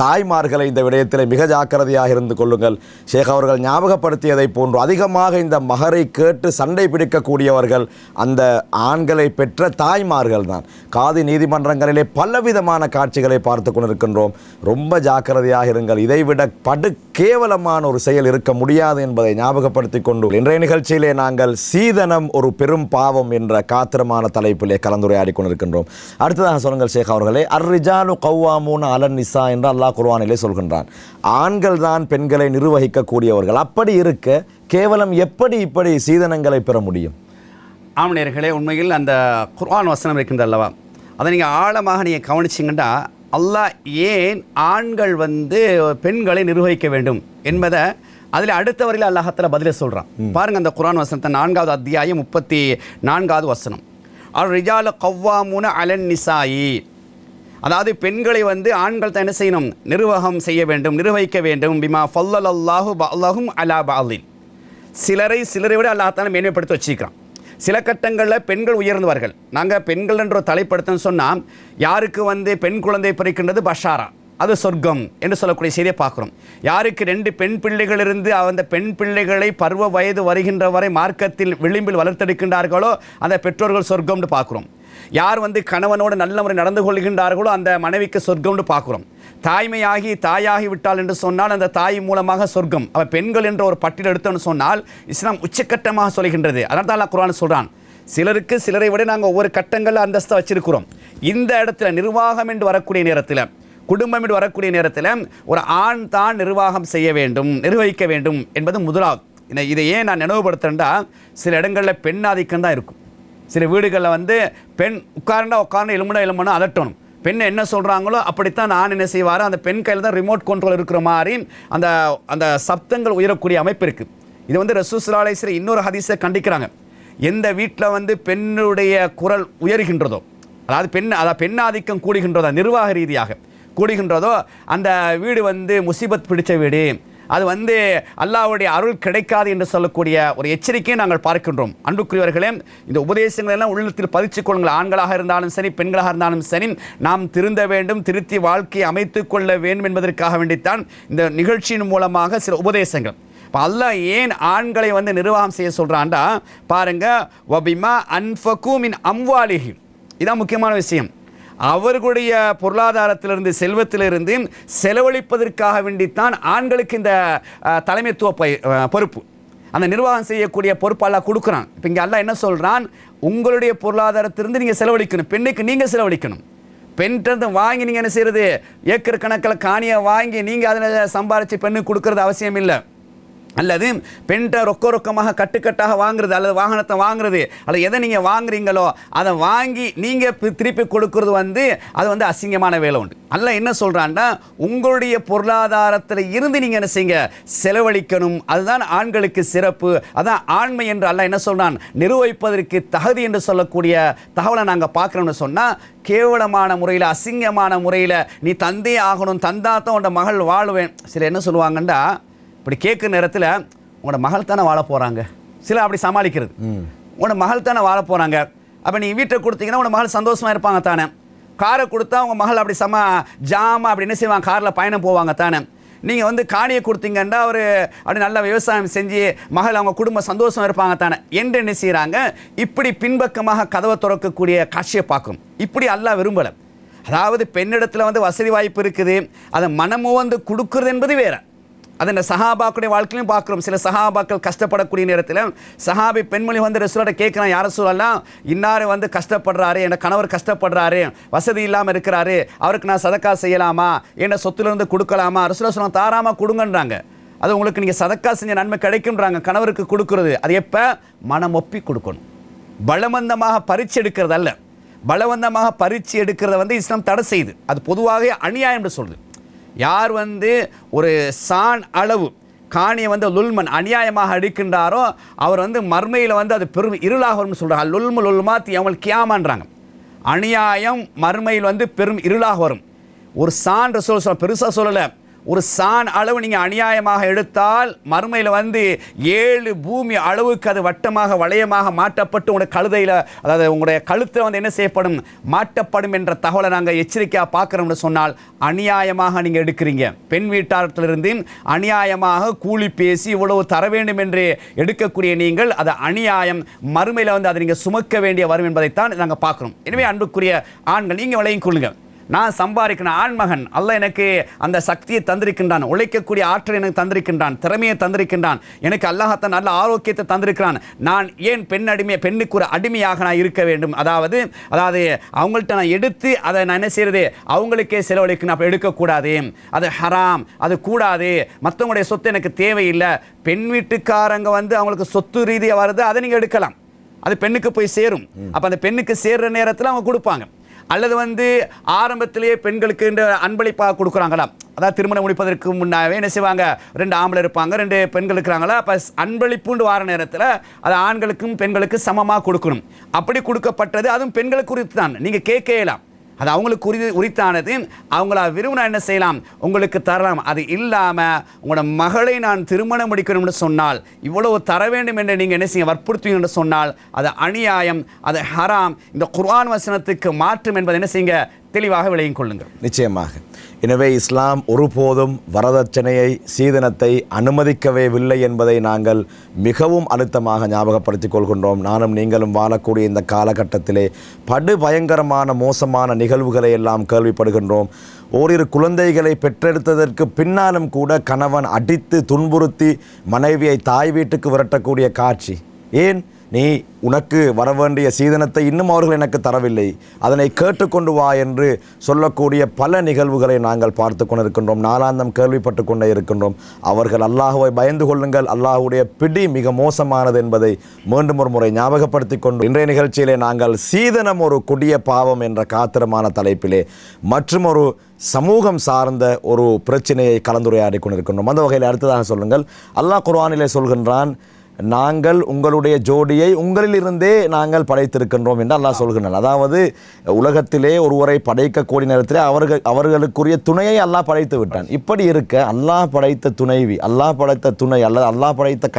தாய்மார்களை இந்த விடயத்தில் மிக ஜாக்கிரதையாக இருந்து கொள்ளுங்கள். ஷேக் அவர்கள் ஞாபகப்படுத்தியதை போன்று அதிகமாக இந்த மகரை கேட்டு சண்டை பிடிக்கக்கூடியவர்கள் அந்த ஆண்களை பெற்ற தாய்மார்கள் தான். காதி நீதிமன்றங்களிலே பலவிதமான காட்சிகளை பார்த்து கொண்டிருக்கின்றோம். ரொம்ப ஜாக்கிரதையாக இருங்கள். இதைவிட படு கேவலமான ஒரு செயல் இருக்க முடியாது என்பதை ஞாபகப்படுத்தி கொண்டு இன்றைய நிகழ்ச்சியிலே நாங்கள் சீதனம் ஒரு பெரும் பாவம் என்ற காத்திரமான தலைப்பிலே கலந்துரையாடி கொண்டிருக்கின்றோம். அடுத்ததாக சொல்லுங்கள் ஷேக் அவர்கள், அர்ரிஜாலு கவ்வாமூன அலன் நிசா என்று அல்லாஹ் குர்ஆனிலே சொல்கின்றான். ஆண்கள் தான் பெண்களை நிர்வகிக்கக்கூடியவர்கள். அப்படி இருக்க கேவலம் எப்படி இப்படி சீதனங்களை பெற முடியும்? ஆமணியர்களே, உண்மையில் அந்த குர்ஆன் வசனம் இருக்கின்ற அல்லவா, அதை நீங்கள் ஆழமாக நீங்கள் கவனிச்சிங்கன்னா அல்லாஹ் ஏன் ஆண்கள் பெண்களை நிர்வகிக்க வேண்டும் என்பதை அதில் அடுத்தவரையில் அல்லாஹ்தாலா பதிலே சொல்கிறான். பாருங்கள், அந்த குர்ஆன் வசனத்தை 4வது அத்தியாயம் 34வது வசனம். அர்ரிஜாலு கவ்வாமூன அலன் நிசாயி, அதாவது பெண்களை ஆண்கள் தான் என்ன செய்யணும், நிர்வாகம் செய்ய வேண்டும், நிர்வகிக்க வேண்டும். பிமா ஃபல்லல்லாஹு பஅலஹும் அலா பஅலின், சிலரை விட அல்லாஹ் தஆலா மேன்மைப்படுத்தி வச்சிருக்கிறான். சில கட்டங்களில் பெண்கள் உயர்ந்தவர்கள். நாங்கள் பெண்கள் என்ற ஒரு தலைப்படுத்தன்னு சொன்னால் யாருக்கு பெண் குழந்தை பிறக்கின்றது பஷாரா, அது சொர்க்கம் என்று சொல்லக்கூடிய செய்தியை பார்க்குறோம். யாருக்கு 2 பெண் பிள்ளைகள் இருந்து அந்த பெண் பிள்ளைகளை பருவ வயது வருகின்ற வரை மார்க்கத்தில் விளிம்பில் வளர்த்தெடுக்கின்றார்களோ அந்த பெற்றோர்கள் சொர்க்கம்னு பார்க்குறோம். யார் கணவனோடு நல்ல முறை நடந்து கொள்கின்றார்களோ அந்த மனைவிக்கு சொர்க்கம்னு பார்க்குறோம். தாய்மையாகி தாயாகி விட்டால் என்று சொன்னால் அந்த தாய் மூலமாக சொர்க்கம். அவள் பெண்கள் என்ற ஒரு பட்டியல் எடுத்தோன்னு சொன்னால் இஸ்லாம் உச்சக்கட்டமாக சொல்கின்றது. அதனால் தான் அல்லாஹ் குர்ஆன் சொல்கிறான், சிலருக்கு சிலரை விட நாங்கள் ஒவ்வொரு கட்டங்களில் அந்தஸ்தை வச்சிருக்கிறோம். இந்த இடத்துல நிர்வாகம் என்று வரக்கூடிய நேரத்தில், குடும்பம் என்று வரக்கூடிய நேரத்தில் ஒரு ஆண் தான் நிர்வாகம் செய்ய வேண்டும், நிர்வகிக்க வேண்டும் என்பது முதலாவது. இதை ஏன் நான் நினைவுபடுத்துறேன்டா, சில இடங்களில் பெண் ஆதிக்கம் தான் இருக்கும். சில வீடுகளில் பெண் உட்கார்ந்து எலும்புனா அதட்டணும். பெண் என்ன சொல்கிறாங்களோ அப்படித்தான் நான் என்ன செய்வார், அந்த பெண் கையில் தான் ரிமோட் கண்ட்ரோல் இருக்கிற மாதிரி அந்த அந்த சப்தங்கள் உயரக்கூடிய அமைப்பு இருக்குது. இது ரசூல் ஸல்லல்லாஹு அலைஹி வஸல்லம் இன்னொரு ஹதீஸை கண்டிக்கிறாங்க. எந்த வீட்டில் பெண்ணுடைய குரல் உயர்கின்றதோ, அதாவது பெண் ஆதிக்கம் கூடுகின்றதோ, நிர்வாக ரீதியாக கூடுகின்றதோ, அந்த வீடு முசீபத் பிடிச்ச வீடு, அது அல்லாஹ்வுடைய அருள் கிடைக்காது என்று சொல்லக்கூடிய ஒரு எச்சரிக்கையை நாங்கள் பார்க்கின்றோம். அன்புக்குரியவர்களே, இந்த உபதேசங்கள் எல்லாம் உள்ளத்தில் பதிச்சுக் கொள்ளுங்கள். ஆண்களாக இருந்தாலும் சரி, பெண்களாக இருந்தாலும் சரி, நாம் திருந்த வேண்டும், திருத்தி வாழ்க்கையை அமைத்துக் கொள்ள வேண்டும் என்பதற்காக வேண்டித்தான் இந்த நிகழ்ச்சியின் மூலமாக சில உபதேசங்கள். இப்போ அல்லாஹ் ஏன் ஆண்களை நிர்வாகம் செய்ய சொல்கிறான்டா பாருங்க, வபிமா அன்ஃபகு மின் அம்வாலிஹிம், இதான் முக்கியமான விஷயம். அவர்களுடைய பொருளாதாரத்திலிருந்து செல்வத்திலிருந்து செலவழிப்பதற்காக வேண்டித்தான் ஆண்களுக்கு இந்த தலைமைத்துவ பொறுப்பு, அந்த நிர்வாகம் செய்யக்கூடிய பொறுப்பு அல்லாஹ் கொடுக்குறான். இப்போ இங்கே அல்லாஹ் என்ன சொல்கிறான், உங்களுடைய பொருளாதாரத்திலிருந்து நீங்கள் செலவழிக்கணும், பெண்ணுக்கு நீங்கள் செலவழிக்கணும். பெண்கிட்ட வாங்கி நீங்கள் என்ன செய்கிறது, ஏக்கர் கணக்கில் காணியை வாங்கி நீங்கள் அதில் சம்பாரித்து பெண்ணுக்கு கொடுக்கறது அவசியம் இல்லை. அல்லது பெண்கிட்ட ரொக்கமாக கட்டுக்கட்டாக வாங்குறது, அல்லது வாகனத்தை வாங்குறது, அல்லது எதை நீங்கள் வாங்குறீங்களோ அதை வாங்கி நீங்கள் திருப்பி கொடுக்கறது அது அசிங்கமான வேலை உண்டு. அல்லாஹ் என்ன சொல்கிறான்னா, உங்களுடைய பொருளாதாரத்தில் இருந்து நீங்கள் என்ன செய்யுங்க, செலவழிக்கணும். அதுதான் ஆண்களுக்கு சிறப்பு, அதான் ஆண்மை என்று அல்லாஹ் என்ன சொல்கிறான், நிர்வகிப்பதற்கு தகுதி என்று சொல்லக்கூடிய தகவலை நாங்கள் பார்க்குறோம்னு சொன்னால், கேவலமான முறையில், அசிங்கமான முறையில் நீ தந்தே ஆகணும், தந்தாத்தான் உன்னோட மகள் வாழுவேன். சில என்ன சொல்லுவாங்கண்டா, இப்படி கேட்குற நேரத்தில் உங்களோட மகள் தானே வாழ போகிறாங்க, சில அப்படி சமாளிக்கிறது. உங்களோட மகள் தானே வாழ போகிறாங்க, அப்போ நீ வீட்டை கொடுத்தீங்கன்னா உங்களோட மகள் சந்தோஷமாக இருப்பாங்க தானே. காரை கொடுத்தா உங்கள் மகள் அப்படி ஜாமா அப்படி என்ன செய்வாங்க, காரில் பயணம் போவாங்க தானே. நீங்கள் காணியை கொடுத்தீங்கன்னா அவர் அப்படி நல்ல விவசாயம் செஞ்சு மகள் அவங்க குடும்பம் சந்தோஷமாக இருப்பாங்க தானே என்று என்ன செய்கிறாங்க, இப்படி பின்பக்கமாக கதவை திறக்கக்கூடிய காட்சியை பார்க்கும். இப்படி அல்லாஹ் விரும்பலை. அதாவது பெண்ணிடத்தில் வசதி வாய்ப்பு இருக்குது, அதை மனமு கொடுக்குறது என்பது வேறு. அதை இந்த சஹாபாக்களுடைய வாழ்க்கையிலும் பார்க்குறோம். சில சஹாபாக்கள் கஷ்டப்படக்கூடிய நேரத்தில் சஹாபி பெண்மொழி வந்து ரசூலோட கேட்குறான், யார சொல்லலாம் இன்னார் வந்து கஷ்டப்படுறாரு, என் கணவர் கஷ்டப்படுறாரு, வசதி இல்லாமல் இருக்கிறாரு, அவருக்கு நான் சதக்கா செய்யலாமா, என்ன சொத்துலேருந்து கொடுக்கலாமா? ரசூலா சொல்லுவாங்க தாராளமாக கொடுங்கன்றாங்க. அது உங்களுக்கு நீங்கள் சதக்கா செஞ்ச நன்மை கிடைக்கும்ன்றாங்க. கணவருக்கு கொடுக்குறது அது எப்போ மனம் ஒப்பி கொடுக்கணும், பலவந்தமாக பறிச்சு எடுக்கிறது அல்ல. பலவந்தமாக பறிச்சு எடுக்கிறத வந்து இஸ்லாம் தடை செய்யுது. அது பொதுவாக அநியாயம் என்று சொல்லுது. யார் வந்து ஒரு சான் அளவு காணியை வந்து லுல்மன் அநியாயமாக அடிக்கின்றாரோ அவர் வந்து மர்மையில் வந்து அது பெரும் இருளாக வரும்னு சொல்கிறாங்க. லுல்மு லுல்மாத்தி அவங்க கியாமான்றாங்க. அநியாயம் மர்மையில் வந்து பெரும் இருளாக வரும். ஒரு சான் சொல்ல பெருசாக சொல்லலை, ஒரு சான் அளவு நீங்கள் அநியாயமாக எடுத்தால் மறுமையில் வந்து 7 பூமி அளவுக்கு அது வட்டமாக வளையமாக மாட்டப்பட்டு உங்களுடைய கழுதையில், அதாவது உங்களுடைய கழுத்தில் வந்து என்ன செய்யப்படும், மாட்டப்படும் என்ற தகவலை நாங்கள் எச்சரிக்கையாக பார்க்குறோம்னு சொன்னால் அநியாயமாக நீங்கள் எடுக்கிறீங்க. பெண் வீட்டாரத்திலிருந்து அநியாயமாக கூலி பேசி இவ்வளவு தர வேண்டும் என்று எடுக்கக்கூடிய நீங்கள் அது அநியாயம், மறுமையில் வந்து அதை நீங்கள் சுமக்க வேண்டிய வரும் என்பதைத்தான் நாங்கள் பார்க்குறோம். எனவே அன்புக்குரிய ஆண்கள் நீங்கள் விளையும் கொள்ளுங்கள். நான் சம்பாதிக்கிறேன், ஆண்மகன் அல்லாஹ் எனக்கு அந்த சக்தியை தந்திருக்கின்றான், உழைக்கக்கூடிய ஆற்றலை எனக்கு தந்திருக்கின்றான், திறமையை தந்திருக்கின்றான், எனக்கு அல்லாஹ்தான் நல்ல ஆரோக்கியத்தை தந்திருக்கிறான், நான் ஏன் பெண்ணுக்கு ஒரு அடிமையாக நான் இருக்க வேண்டும்? அதாவது அவங்கள்ட்ட நான் எடுத்து அதை நான் என்ன செய்யறது, அவங்களுக்கே செலவழிக்கணும், அப்போ எடுக்கக்கூடாது, அது ஹராம், அது கூடாது, மற்றவங்களுடைய சொத்து எனக்கு தேவையில்லை. பெண் வீட்டுக்காரங்க வந்து அவங்களுக்கு சொத்து ரீதியாக வருது, அதை நீங்கள் எடுக்கலாம், அது பெண்ணுக்கு போய் சேரும். அப்போ அந்த பெண்ணுக்கு சேர்ற நேரத்தில் அவங்க கொடுப்பாங்க. அல்லது வந்து ஆரம்பத்திலேயே பெண்களுக்கு அன்பளிப்பாக கொடுக்குறாங்களா, அதாவது திருமணம் முடிப்பதற்கு முன்னாவே என்ன செய்வாங்க, 2 ஆம்பளை இருப்பாங்க, 2 பெண்கள் இருக்கிறாங்களா, அப்போ அன்பளிப்புண்டு வார நேரத்தில் அது ஆண்களுக்கும் பெண்களுக்கு சமமாக கொடுக்கணும். அப்படி கொடுக்கப்பட்டது அதுவும் பெண்களுக்கு உரித்து தான், நீங்கள் கேட்கலாம், அது அவங்களுக்கு உரித்தானது, அவங்கள விரும்பினா என்ன செய்யலாம், உங்களுக்கு தரலாம். அது இல்லாமல் உங்களோட மகளை நான் திருமணம் முடிக்கணும்னு சொன்னால் இவ்வளவு தர வேண்டும் என்று நீங்கள் என்ன செய்ய வற்புறுத்துவீங்க என்று சொன்னால் அது அநியாயம், அது ஹராம், இந்த குர்ஆன் வசனத்துக்கு மாற்றும் என்பதை என்ன செய்யுங்க, தெளிவாக விளங்கிக் கொள்ளுங்கள். நிச்சயமாக. எனவே இஸ்லாம் ஒருபோதும் வரதட்சணையை, சீதனத்தை அனுமதிக்கவே இல்லை என்பதை நாங்கள் மிகவும் அழுத்தமாக ஞாபகப்படுத்திக் கொள்கின்றோம். நானும் நீங்களும் வாழக்கூடிய இந்த காலகட்டத்திலே படுபயங்கரமான மோசமான நிகழ்வுகளை எல்லாம் கேள்விப்படுகின்றோம். ஓரிரு குழந்தைகளை பெற்றெடுத்ததற்கு பின்னாலும் கூட கணவன் அடித்து துன்புறுத்தி மனைவியை தாய் வீட்டுக்கு விரட்டக்கூடிய காட்சி. ஏன் நீ உனக்கு வர வேண்டிய சீதனத்தை இன்னும் அவர்கள் எனக்கு தரவில்லை, அதனை கேட்டுக்கொண்டு வா என்று சொல்லக்கூடிய பல நிகழ்வுகளை நாங்கள் பார்த்து கொண்டிருக்கின்றோம், நாளாந்தம் கேள்விப்பட்டு கொண்டே இருக்கின்றோம். அவர்கள் அல்லாஹுவை பயந்து கொள்ளுங்கள், அல்லாஹுடைய பிடி மிக மோசமானது என்பதை மீண்டும் ஒரு முறை ஞாபகப்படுத்தி கொண்டு இன்றைய நிகழ்ச்சியிலே நாங்கள் சீதனம் ஒரு கொடிய பாவம் என்ற காத்திரமான தலைப்பிலே மற்றும் ஒரு சமூகம் சார்ந்த ஒரு பிரச்சனையை கலந்துரையாடி கொண்டிருக்கின்றோம். அந்த வகையில் அடுத்ததாக சொல்லுங்கள், அல்லாஹ் குர்ஆனிலே சொல்கின்றான், நாங்கள் உங்களுடைய ஜோடியை உங்களிலிருந்தே நாங்கள் படைத்திருக்கின்றோம் என்று அல்லாஹ் சொல்கின்றான். அதாவது உலகத்திலே ஒருவரை படைக்கக்கூடிய நேரத்திலே அவர்களுக்குரிய துணையை அல்லாஹ் படைத்து விட்டான். இப்படி இருக்க அல்லாஹ் படைத்த துணைவி, அல்லாஹ் படைத்த துணை அல்லது அல்லாஹ் படைத்த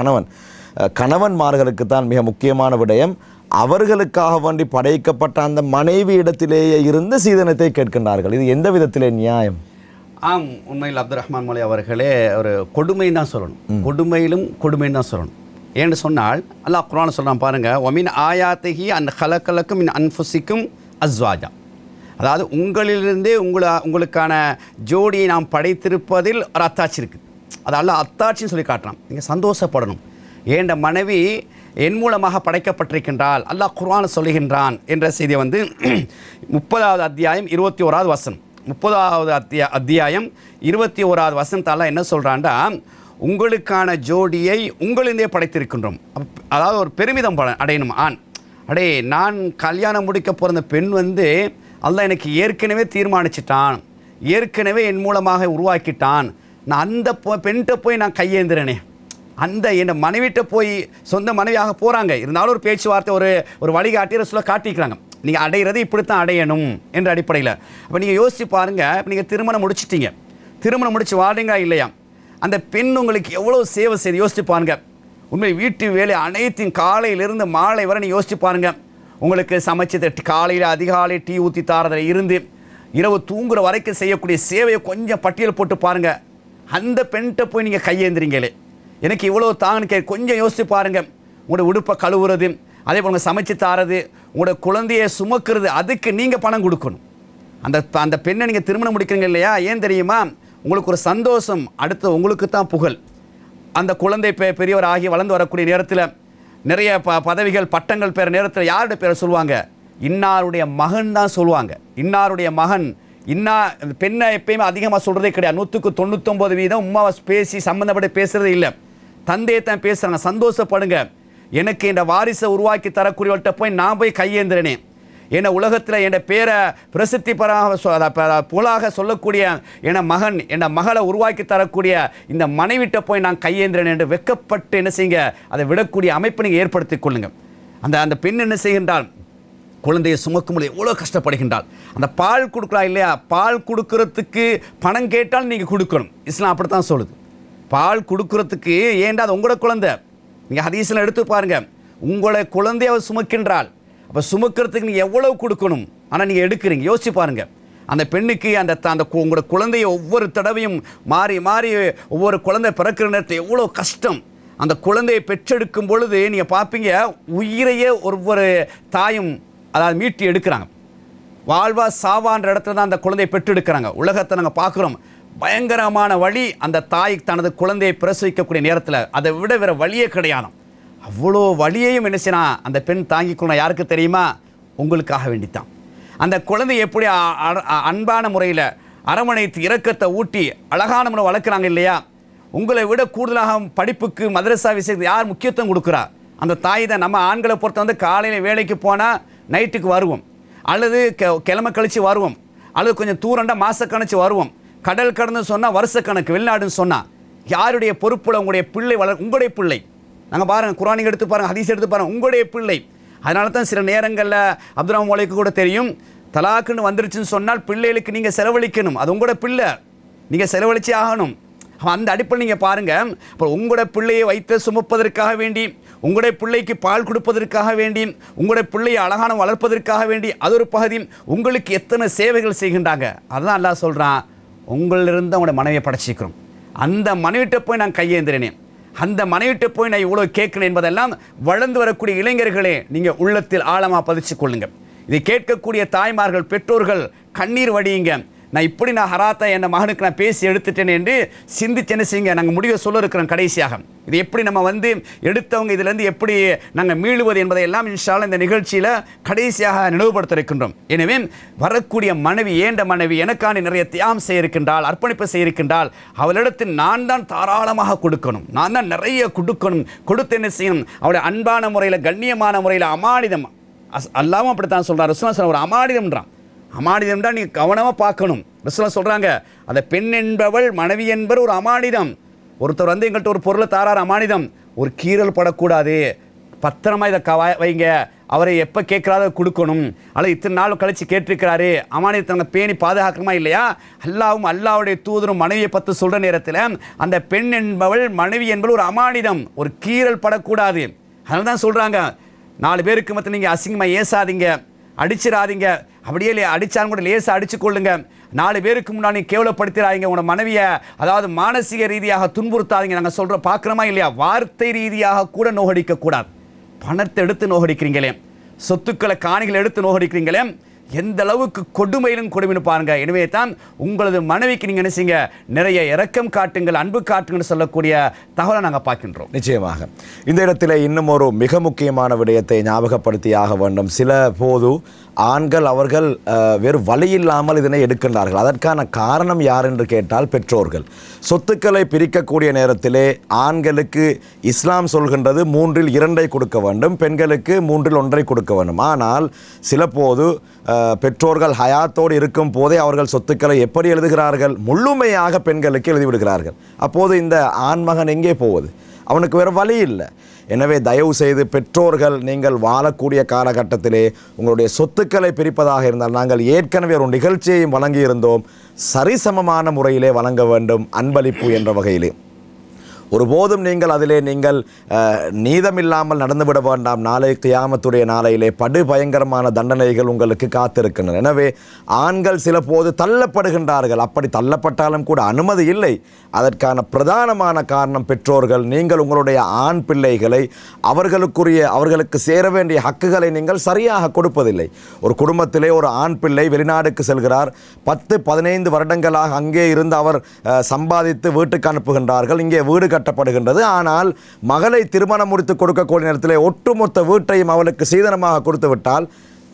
கணவன்மார்களுக்கு தான் மிக முக்கியமான விடயம், அவர்களுக்காக வேண்டி படைக்கப்பட்ட அந்த மனைவி இடத்திலேயே இருந்து சீதனத்தை கேட்கின்றார்கள். இது எந்த விதத்திலே நியாயம்? ஆம், உண்மையில் அப்துல் ரஹ்மான் மௌலவி அவர்களே ஒரு கொடுமைன்னு தான் சொல்லணும், கொடுமையிலும் கொடுமைன்னு தான் சொல்லணும். ஏன்னு சொன்னால் அல்லாஹ் குர்ஆன் சொல்கிறான் பாருங்க, ஒமின் ஆயாத்திஹி அன் ஹலக்கலக்கும் மின் அன்ஃபுசிக்கும் அஸ்வாஜா, அதாவது உங்களிலிருந்தே உங்களுக்கான ஜோடியை நாம் படைத்திருப்பதில் ஒரு அத்தாட்சி இருக்குது. அது அல்லாஹ் அத்தாட்சின்னு சொல்லி காட்டுறான். நீங்கள் சந்தோஷப்படணும், ஏண்ட மனைவி என் மூலமாக படைக்கப்பட்டிருக்கின்றால் அல்லாஹ் குர்ஆன் சொல்லுகின்றான் என்ற செய்தியை வந்து 30வது அத்தியாயம் 21வது வசனம், 30வது அத்தியாயம் 21வது வசனத்தால் என்ன சொல்கிறான்டா, உங்களுக்கான ஜோடியை உங்களிருந்தே படைத்திருக்கின்றோம். அதாவது ஒரு பெருமிதம் அடையணும் ஆண், அடே நான் கல்யாணம் முடிக்க போகிற பெண் வந்து அல்லாஹ் எனக்கு ஏற்கனவே தீர்மானிச்சிட்டான், ஏற்கனவே என் மூலமாக உருவாக்கிட்டான், நான் அந்த பெண்கிட்ட போய் நான் கையேந்திரனே, அந்த என் மனைவிட்ட போய் சொந்த மனைவியாக போகிறாங்க, இருந்தாலும் ஒரு பேச்சுவார்த்தை ஒரு வழிகாட்டி ரசூலை காட்டிக்கிறாங்க, நீங்கள் அடைகிறது இப்படித்தான் அடையணும் என்ற அடிப்படையில். அப்போ நீங்கள் யோசிச்சு பாருங்கள், இப்போ நீங்கள் திருமணம் முடிச்சிட்டீங்க, திருமணம் முடிச்சு வாடுங்க இல்லையா, அந்த பெண் உங்களுக்கு எவ்வளோ சேவை செய்து யோசிச்சு பாருங்க. உண்மை வீட்டு வேலை அனைத்தையும் காலையிலிருந்து மாலை வரை நீங்கள் யோசிச்சு பாருங்க. உங்களுக்கு சமைச்சது காலையில் அதிகாலை டீ ஊற்றி தாரதில் இருந்து இரவு தூங்குற வரைக்கும் செய்யக்கூடிய சேவையை கொஞ்சம் பட்டியல் போட்டு பாருங்க. அந்த பெண்கிட்ட போய் நீங்கள் கையேந்திரீங்களே, எனக்கு இவ்வளோ தாங்கன்னு கொஞ்சம் யோசிச்சு பாருங்க. உங்களோட உடுப்பை கழுவுறது, அதே போல் சமைச்சு தாரது, உங்களோட குழந்தையை சுமக்கிறது, அதுக்கு நீங்கள் பணம் கொடுக்கணும். அந்த பெண்ணை நீங்கள் திருமணம் முடிக்கிறீங்க இல்லையா, ஏன் தெரியுமா, உங்களுக்கு ஒரு சந்தோஷம், அடுத்து உங்களுக்கு தான் புகழ். அந்த குழந்தை பெரியவர் ஆகி வளர்ந்து வரக்கூடிய நேரத்தில் நிறைய பதவிகள் பட்டங்கள் பெற நேரத்தில் யாருடைய பேரை சொல்லுவாங்க? இன்னாருடைய மகன் தான் சொல்லுவாங்க. இன்னாருடைய மகன். பெண்ணை எப்பயுமே அதிகமாக சொல்கிறதே கிடையாது. 199% உம்மாவை பேசி சம்மந்தப்பட்டு பேசுகிறதே இல்லை. தந்தையை தான் பேசுகிறாங்க. சந்தோஷப்படுங்க. எனக்கு இந்த வாரிசை உருவாக்கி தரக்கூடியவர்கிட்ட போய் நான் போய் கையேந்திரனே, என்னை உலகத்தில் என் பேரை பிரசித்தி புகழாக சொல்லக்கூடிய என் மகன், என் மகளை உருவாக்கி தரக்கூடிய இந்த மனைவிட்ட போய் நான் கையேந்திரன் என்று வெக்கப்பட்டு என்ன செய்யுங்க, அதை விடக்கூடிய அமைப்பை நீங்கள் ஏற்படுத்திக் கொள்ளுங்க. அந்த பெண் என்ன செய்கின்றால், குழந்தையை சுமக்கும்போது எவ்வளோ கஷ்டப்படுகின்றாள். அந்த பால் கொடுக்குறா இல்லையா, பால் கொடுக்கறதுக்கு பணம் கேட்டால் நீங்கள் கொடுக்கணும். இஸ்லாம் அப்படி தான் சொல்லுது. பால் கொடுக்கறதுக்கு, ஏன்டா அது உங்களோட குழந்தை. நீங்கள் ஹதீஸில் எடுத்து பாருங்கள், உங்களை குழந்தையை அவள் சுமக்கின்றாள். அப்போ சுமக்கிறதுக்கு நீங்கள் எவ்வளவு கொடுக்கணும், ஆனால் நீங்கள் எடுக்கிறீங்க. யோசிச்சு பாருங்கள். அந்த பெண்ணுக்கு அந்த உங்களோட குழந்தைய ஒவ்வொரு தடவையும் மாறி மாறி ஒவ்வொரு குழந்தை பிறக்கிற நேரத்தில் எவ்வளோ கஷ்டம். அந்த குழந்தையை பெற்றெடுக்கும் பொழுது நீங்கள் பார்ப்பீங்க, உயிரையே ஒவ்வொரு தாயும் அதாவது மீட்டி எடுக்கிறாங்க. வாழ்வா சாவான்ற இடத்துல தான் அந்த குழந்தையை பெற்றெடுக்கிறாங்க. உலகத்தை நாங்கள் பார்க்குறோம். பயங்கரமான வழி அந்த தாய் தனது குழந்தையை பிரசவிக்கக்கூடிய நேரத்தில். அதை விட வேறு வழியே கிடையாது. அவ்வளோ வழியையும் என்ன செய்யணும் அந்த பெண் தாங்கிக் கொள்ளணும். யாருக்கு தெரியுமா? உங்களுக்காக வேண்டித்தான். அந்த குழந்தை எப்படி அன்பான முறையில் அரவணைத்து இரக்கத்தை ஊட்டி அழகான முறை வளர்க்குறாங்க இல்லையா? உங்களை விட கூடுதலாக படிப்புக்கு மதரசா விஷயத்துக்கு யார் முக்கியத்துவம் கொடுக்குறா? அந்த தாய் தான். நம்ம ஆண்களை பொறுத்த காலையில் வேலைக்கு போனால் நைட்டுக்கு வருவோம், அல்லது கிழமை கழித்து வருவோம், அல்லது கொஞ்சம் தூரண்டா மாதக்கணிச்சு வருவோம். கடல் கடந்து சொன்னால் வருஷக்கணக்கு, வெளிநாடுன்னு சொன்னால் யாருடைய பொறுப்பில் உங்களுடைய பிள்ளை உங்களுடைய பிள்ளை. நாங்கள் பாருங்கள், குர்ஆனை எடுத்து பாருங்கள், ஹதீஸ் எடுத்து பாருங்கள், உங்களுடைய பிள்ளை. அதனால தான் சில நேரங்களில் அப்துல் ரஹ்மான் மௌலைக்கு கூட தெரியும், தலாக்குன்னு வந்துருச்சுன்னு சொன்னால் பிள்ளைகளுக்கு நீங்கள் செலவழிக்கணும். அது உங்களோட பிள்ளை, நீங்கள் செலவழிச்சே ஆகணும். அந்த அடிப்படை நீங்கள் பாருங்கள். இப்போ உங்களோட பிள்ளையை வைத்து சுமப்பதற்காக வேண்டி, உங்களுடைய பிள்ளைக்கு பால் கொடுப்பதற்காக வேண்டி, உங்களுடைய பிள்ளையை அழகான வளர்ப்பதற்காக வேண்டி அது ஒரு பகுதி. உங்களுக்கு எத்தனை சேவைகள் செய்கின்றாங்க. அதுதான் அல்லாஹ் சொல்கிறான், உங்களிலிருந்து அவங்களோட மனைவியை படைச்சிக்கிறோம். அந்த மனைவிட்ட போய் நான் கையேந்திரனே, அந்த மனைவிட்ட போய் நான் இவ்வளோ கேட்கணும் என்பதெல்லாம் வளர்ந்து வரக்கூடிய இளைஞர்களே நீங்கள் உள்ளத்தில் ஆழமாக பதிச்சு கொள்ளுங்கள். இதை கேட்கக்கூடிய தாய்மார்கள், பெற்றோர்கள் கண்ணீர் வடியுங்க. நான் ஹராத்தா என் மகனுக்கு நான் பேசி எடுத்துட்டேன் என்று சிந்திச்சு என்ன செய்யுங்க. நாங்கள் முடிவை சொல்ல இருக்கிறோம். கடைசியாக இது எப்படி நம்ம எடுத்தவங்க இதிலேருந்து எப்படி நாங்கள் மீளுவது என்பதை எல்லாம் இன்ஷா அல்லாஹ் இந்த நிகழ்ச்சியில் கடைசியாக நினைவுபடுத்த இருக்கின்றோம். எனவே வரக்கூடிய மனைவி, ஏண்ட மனைவி எனக்கான நிறைய தியாகம் செய்ய இருக்கின்றால், அர்ப்பணிப்பு செய்ய இருக்கின்றால், அவளிடத்தில் நான் தான் தாராளமாக கொடுக்கணும், நான் தான் நிறைய கொடுக்கணும். கொடுத்து என்ன செய்யணும், அவளுடைய அன்பான முறையில், கண்ணியமான முறையில், அமானிதம். அல்லாவும் அப்படித்தான் சொல்கிறார். ரசூலுல்லாஹ் சொல்ற ஒரு அமானிதம்ன்றான். அமானிதம்டா நீ கவனமாக பார்க்கணும். ரசூலுல்லாஹ் சொல்கிறாங்க, அந்த பெண் என்பவள், மனைவி என்பவர் ஒரு அமானிதம். ஒருத்தர் எங்கள்கிட்ட ஒரு பொருளை தாரார், அமானிதம். ஒரு கீறல் படக்கூடாது, பத்திரமா இதை வைங்க. அவரை எப்போ கேட்குறாத கொடுக்கணும், அல்லது இத்தனை நாள் கழித்து கேட்டிருக்கிறாரு, அமானிதத்தை பேணி பாதுகாக்கணுமா இல்லையா? அல்லாவும் அல்லாவுடைய தூதரும் மனைவியை பற்றி சொல்கிற நேரத்தில் அந்த பெண் என்பவள், மனைவி என்பவள் ஒரு அமானிதம், ஒரு கீறல் படக்கூடாது. அதனால தான் சொல்கிறாங்க, 4 பேருக்கு மற்ற நீங்கள் அசிங்கமாக ஏசாதீங்க, அடிச்சிடாதீங்க. அப்படியே அடித்தாலும் கூட லேசாக அடித்து கொள்ளுங்க. 4 பேருக்கு முன்னாடி கேவலப்படுத்திடாதீங்க. உங்களோட மனைவியை அதாவது மானசீக ரீதியாக துன்புறுத்தாதீங்க. நாங்கள் சொல்கிற பார்க்குறோமா இல்லையா? வார்த்தை ரீதியாக கூட நோகடிக்கக்கூடாது. பணத்தை எடுத்து நோகடிக்கிறீங்களே, சொத்துக்களை காணிகளை எடுத்து நோகடிக்கிறீங்களே, எந்த அளவுக்கு கொடுமையிலும் கொடுமைன்னு பாருங்க. எனவே தான் உங்களது மனைவிக்கு நீங்கள் என்ன செய்யுங்க, நிறைய இரக்கம் காட்டுங்கள், அன்பு காட்டுங்கள்னு சொல்லக்கூடிய தகவலை நாங்கள் பார்க்கின்றோம். நிச்சயமாக இந்த இடத்துல இன்னும் ஒரு மிக முக்கியமான விடயத்தை ஞாபகப்படுத்தியாக வேண்டும். சில போது ஆண்கள் அவர்கள் வேறு வழி இல்லாமல் இதனை எடுக்கின்றார்கள். அதற்கான காரணம் யார் என்று கேட்டால் பெற்றோர்கள். சொத்துக்களை பிரிக்கக்கூடிய நேரத்திலே ஆண்களுக்கு இஸ்லாம் சொல்கின்றது 3இல் 2 கொடுக்க வேண்டும், பெண்களுக்கு 3இல் 1 கொடுக்க வேண்டும். ஆனால் சில போது பெற்றோர்கள் ஹயாத்தோடு இருக்கும் போதே அவர்கள் சொத்துக்களை எப்படி எழுதுகிறார்கள், முழுமையாக பெண்களுக்கு எழுதிவிடுகிறார்கள். அப்போது இந்த ஆண்மகன் எங்கே போவது? அவனுக்கு வேறு வழி இல்லை. எனவே தயவு செய்து பெற்றோர்கள், நீங்கள் வாழக்கூடிய காலகட்டத்திலே உங்களுடைய சொத்துக்களை பிரிப்பதாக இருந்தால், நாங்கள் ஏற்கனவே ஒரு நிகழ்ச்சியையும் வழங்கியிருந்தோம், சரிசமமான முறையிலே வழங்க வேண்டும். அன்பளிப்பு என்ற வகையிலே ஒருபோதும் நீங்கள் அதிலே நீங்கள் நீதமில்லாமல் நடந்துவிட வேண்டாம். நாளை கியாமத்துடைய நாளையிலே படு பயங்கரமான தண்டனைகள் உங்களுக்கு காத்திருக்கின்றன. எனவே ஆண்கள் சில போது தள்ளப்படுகின்றார்கள். அப்படி தள்ளப்பட்டாலும் கூட அனுமதி இல்லை. அதற்கான பிரதானமான காரணம் பெற்றோர்கள். நீங்கள் உங்களுடைய ஆண் பிள்ளைகளை அவர்களுக்கு சேர வேண்டிய ஹக்குகளை நீங்கள் சரியாக கொடுப்பதில்லை. ஒரு குடும்பத்திலே ஒரு ஆண் பிள்ளை வெளிநாடுக்கு செல்கிறார். 10-15 வருடங்களாக அங்கே இருந்து அவர் சம்பாதித்து வீட்டுக்கு அனுப்புகின்றார்கள். இங்கே வீடு கட்டப்படுகின்றது. ஆனால் மகளை திருமணம் முடித்து கொடுக்கக்கூடிய நேரத்தில் ஒட்டுமொத்த வீட்டையும் அவளுக்கு சீதனமாக கொடுத்து விட்டால்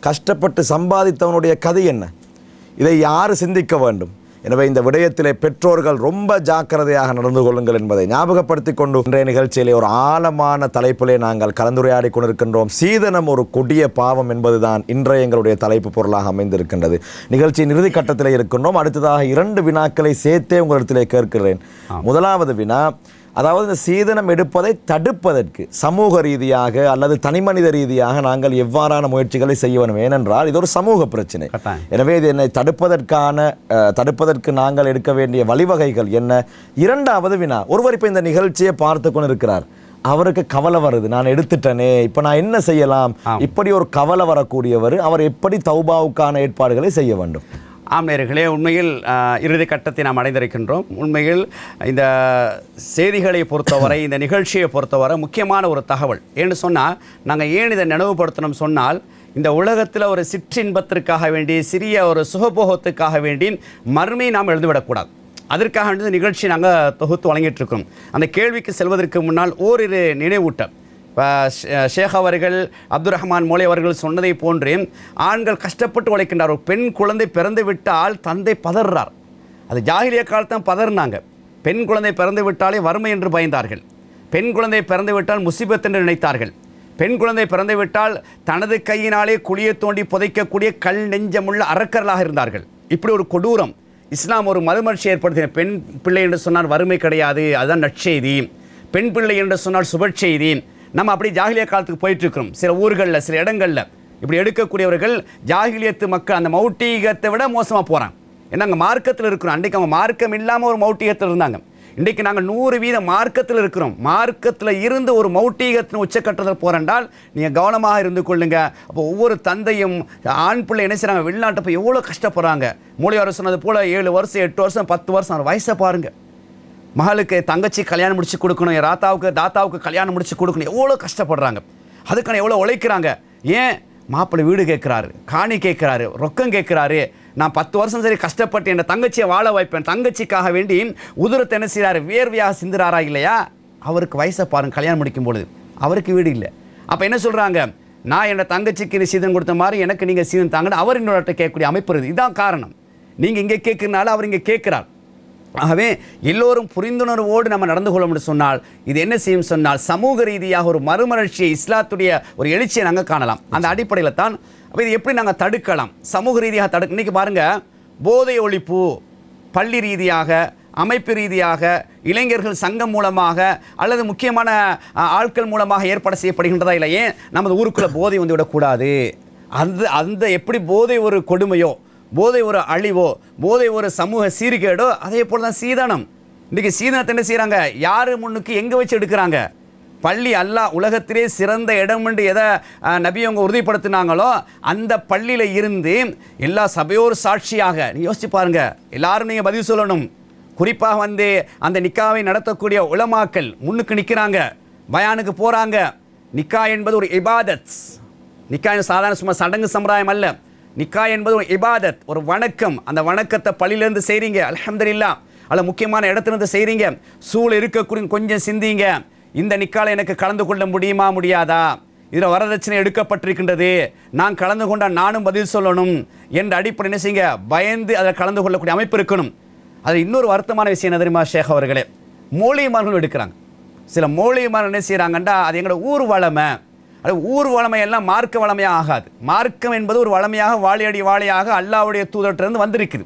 கஷ்டப்பட்டு சம்பாதித்தவனுடைய கதை என்ன? இதை யார் சிந்திக்க வேண்டும்? எனவே இந்த விடயத்திலே பெற்றோர்கள் ரொம்ப ஜாக்கிரதையாக நடந்து கொள்ளுங்கள் என்பதை ஞாபகப்படுத்திக் கொண்டு இன்றைய நிகழ்ச்சியிலே ஒரு ஆழமான தலைப்பிலே நாங்கள் கலந்துரையாடி கொண்டிருக்கின்றோம். சீதனம் ஒரு கொடிய பாவம் என்பதுதான் இன்றைய எங்களுடைய தலைப்பு பொருளாக அமைந்திருக்கின்றது. நிகழ்ச்சியின் இறுதி கட்டத்தில் இருக்கின்றோம். அடுத்ததாக 2 வினாக்களை சேர்த்தே உங்களிடத்திலே கேட்கிறேன். முதலாவது வினா, அதாவது இந்த சீதனம் எடுப்பதை தடுப்பதற்கு சமூக ரீதியாக அல்லது தனிமனித ரீதியாக நாங்கள் எவ்வாறான முயற்சிகளை செய்ய வேண்டும்? ஏனென்றால் இது ஒரு சமூக பிரச்சனை. எனவே இது என்னை தடுப்பதற்கு நாங்கள் எடுக்க வேண்டிய வழிவகைகள் என்ன? இரண்டாவது வினா, ஒருவர் இப்போ இந்த நிகழ்ச்சியை பார்த்து கொண்டு இருக்கிறார். அவருக்கு கவலை வருது, நான் எடுத்துட்டேனே, இப்போ நான் என்ன செய்யலாம்? இப்படி ஒரு கவலை வரக்கூடியவர் அவர் எப்படி தௌபாவுக்கான ஏற்பாடுகளை செய்ய வேண்டும்? ஆம் நேயர்களே, உண்மையில் இறுதி கட்டத்தை நாம் அடைந்திருக்கின்றோம். உண்மையில் இந்த செய்திகளை பொறுத்தவரை, இந்த நிகழ்ச்சியை பொறுத்தவரை முக்கியமான ஒரு தகவல் ஏன்னு சொன்னால், நாங்கள் ஏன் இதை நினைவுபடுத்தணும் சொன்னால், இந்த உலகத்தில் ஒரு சிற்றின்பத்திற்காக வேண்டி, சிறிய ஒரு சுகபோகத்துக்காக வேண்டி மறுமை நாம் எழுந்துவிடக்கூடாது. அதற்காக இந்த நிகழ்ச்சி நாங்கள் தொகுத்து வழங்கிட்டு இருக்கோம். அந்த கேள்விக்கு செல்வதற்கு முன்னால் ஓரிரு நினைவூட்டம். ஷேக் அவர்கள், அப்துல் ரஹ்மான் மோலே அவர்கள் சொன்னதை போன்று ஆண்கள் கஷ்டப்பட்டு உழைக்கின்றார். ஒரு பெண் குழந்தை பிறந்து விட்டால் தந்தை பதறார். அது ஜாகிலிய காலத்தான் பதறினாங்க. பெண் குழந்தை பிறந்து விட்டாலே வறுமை என்று பயந்தார்கள். பெண் குழந்தை பிறந்து விட்டால் முசிபத் என்று நினைத்தார்கள். பெண் குழந்தை பிறந்து விட்டால் தனது கையினாலே குழியை தோண்டி புதைக்கக்கூடிய கல் நெஞ்சமுள்ள அரக்கர்களாக இருந்தார்கள். இப்படி ஒரு கொடூரம் இஸ்லாம் ஒரு மறுமலர்ச்சி ஏற்படுத்தின. பெண் பிள்ளை என்று சொன்னால் வறுமை கிடையாது, அதுதான் நற்செய்தி. பெண் பிள்ளை என்று சொன்னால் சுப செய்தி. நம்ம அப்படி ஜாகிலிய காலத்துக்கு போயிட்டுருக்கிறோம். சில ஊர்களில், சில இடங்களில் இப்படி எடுக்கக்கூடியவர்கள் ஜாகிலியத்து மக்கள் அந்த மௌட்டீகத்தை விட மோசமாக போகிறாங்க. ஏன்னா அங்கே மார்க்கத்தில் இருக்கிறோம். அன்றைக்கு அவங்க மார்க்கம் இல்லாமல் ஒரு மௌட்டீகத்தில் இருந்தாங்க. இன்றைக்கு நாங்கள் 100% மார்க்கத்தில் இருக்கிறோம். மார்க்கத்தில் இருந்து ஒரு மௌட்டீகத்தின் உச்சக்கட்டத்தில் போகிறேன்றால் நீங்கள் கவனமாக இருந்து கொள்ளுங்க. அப்போ ஒவ்வொரு தந்தையும் ஆண் பிள்ளை என்ன செய்கிறாங்க, வெளிநாட்டை போய் எவ்வளோ கஷ்டப்படுறாங்க. மொழியார் சொன்னது போல் 7 வருஷம் 8 வருஷம் 10 வருஷம் அவர் வயசை பாருங்கள். மகளுக்கு தங்கச்சி கல்யாணம் முடிச்சு கொடுக்கணும், தாத்தாவுக்கு கல்யாணம் முடிச்சு கொடுக்கணும், எவ்வளோ கஷ்டப்படுறாங்க. அதுக்கான எவ்வளோ உழைக்கிறாங்க. ஏன் மாப்பிள்ளை வீடு கேட்குறாரு, காணி கேட்குறாரு, ரொக்கம் கேட்குறாரு. நான் 10 வருஷம் சரி கஷ்டப்பட்டு என் தங்கச்சியை வாழ வைப்பேன். தங்கச்சிக்காக வேண்டி உதிரத்தை என்ன செய்கிறாரு, வேர்வையாக சிந்துறாரா இல்லையா? அவருக்கு வயசை பாருங்க, கல்யாணம் முடிக்கும் பொழுது அவருக்கு வீடு இல்லை. அப்போ என்ன சொல்கிறாங்க, நான் என்னோட தங்கச்சிக்கு சீதன் கொடுத்த மாதிரி எனக்கு நீங்கள் சீதன் தாங்கன்னு அவர் இன்னொரு கேட்கக்கூடிய அமைப்பு இருக்குது. இதுதான் காரணம். நீங்கள் இங்கே கேட்குறதுனால அவர் இங்கே கேட்குறார். ஆகவே எல்லோரும் புரிந்துணர்வோடு நம்ம நடந்து கொள்ளணும்னு சொன்னால் இது என்ன செய்யும் சொன்னால், சமூக ரீதியாக ஒரு மறுமலர்ச்சியை, இஸ்லாத்துடைய ஒரு எழுச்சியை நாங்கள் காணலாம். அந்த அடிப்படையில் தான் அப்போ இது எப்படி நாங்கள் தடுக்கலாம், சமூக ரீதியாக இன்றைக்கி பாருங்கள், போதை ஒழிப்பு பள்ளி ரீதியாக, அமைப்பு ரீதியாக, இளைஞர்கள் சங்கம் மூலமாக அல்லது முக்கியமான ஆட்கள் மூலமாக ஏற்பாடு செய்யப்படுகின்றதா இல்லையே? நமது ஊருக்குள்ளே போதை வந்து விடக்கூடாது. அந்த எப்படி போதை ஒரு கொடுமையோ, போதை ஒரு அழிவோ, போதை ஒரு சமூக சீர்கேடோ, அதே போல் தான் சீதனம். இன்றைக்கி சீதனத்தை என்ன செய்கிறாங்க, யார் முன்னுக்கு எங்கே வச்சு எடுக்கிறாங்க? பள்ளி அல்லாஹ் உலகத்திலே சிறந்த இடம் என்று எதை நபி அவங்க உறுதிப்படுத்தினாங்களோ அந்த பள்ளியில் இருந்து எல்லா சபையோர் சாட்சியாக நீங்கள் யோசிச்சு பாருங்கள். எல்லாரும் நீங்கள் பதில் சொல்லணும். குறிப்பாக வந்து அந்த நிக்காவை நடத்தக்கூடிய உலமாக்கள் முன்னுக்கு நிற்கிறாங்க, பயானுக்கு போகிறாங்க. நிக்கா என்பது ஒரு இபாதத். நிக்கா சாதாரண சும்மா சடங்கு சம்பிரதாயம் அல்ல. நிக்கா என்பது ஒரு இபாதத், ஒரு வணக்கம். அந்த வணக்கத்தை பள்ளியிலேருந்து செய்கிறீங்க, அல்ஹம்துலில்லாஹ். அதில் முக்கியமான இடத்துலேருந்து செய்கிறீங்க. சூழல் இருக்கக்கூடிய கொஞ்சம் சிந்திங்க, இந்த நிக்கால எனக்கு கலந்து கொள்ள முடியுமா முடியாதா? இதில் வரதட்சணை எடுக்கப்பட்டிருக்கின்றது, நான் கலந்து கொண்டால் நானும் பதில் சொல்லணும் என்ற அடிப்படை என்ன செய்யுங்க, பயந்து அதில் கலந்து கொள்ளக்கூடிய அமைப்பு இருக்கணும். அதில் இன்னொரு வருத்தமான விஷயம் என்ன தெரியுமா ஷேக் அவர்களே, மௌலிமார்களும் எடுக்கிறாங்க. சில மௌலிமார்கள் என்ன செய்கிறாங்கண்டா, அது எங்களோட ஊர் வளமை. அது ஊர் வளமையெல்லாம் மார்க்க வளமையாக ஆகாது. மார்க்கம் என்பது ஒரு வளமையாக வாழையடி வாழையாக அல்லாவுடைய தூதற்றிலிருந்து வந்திருக்குது.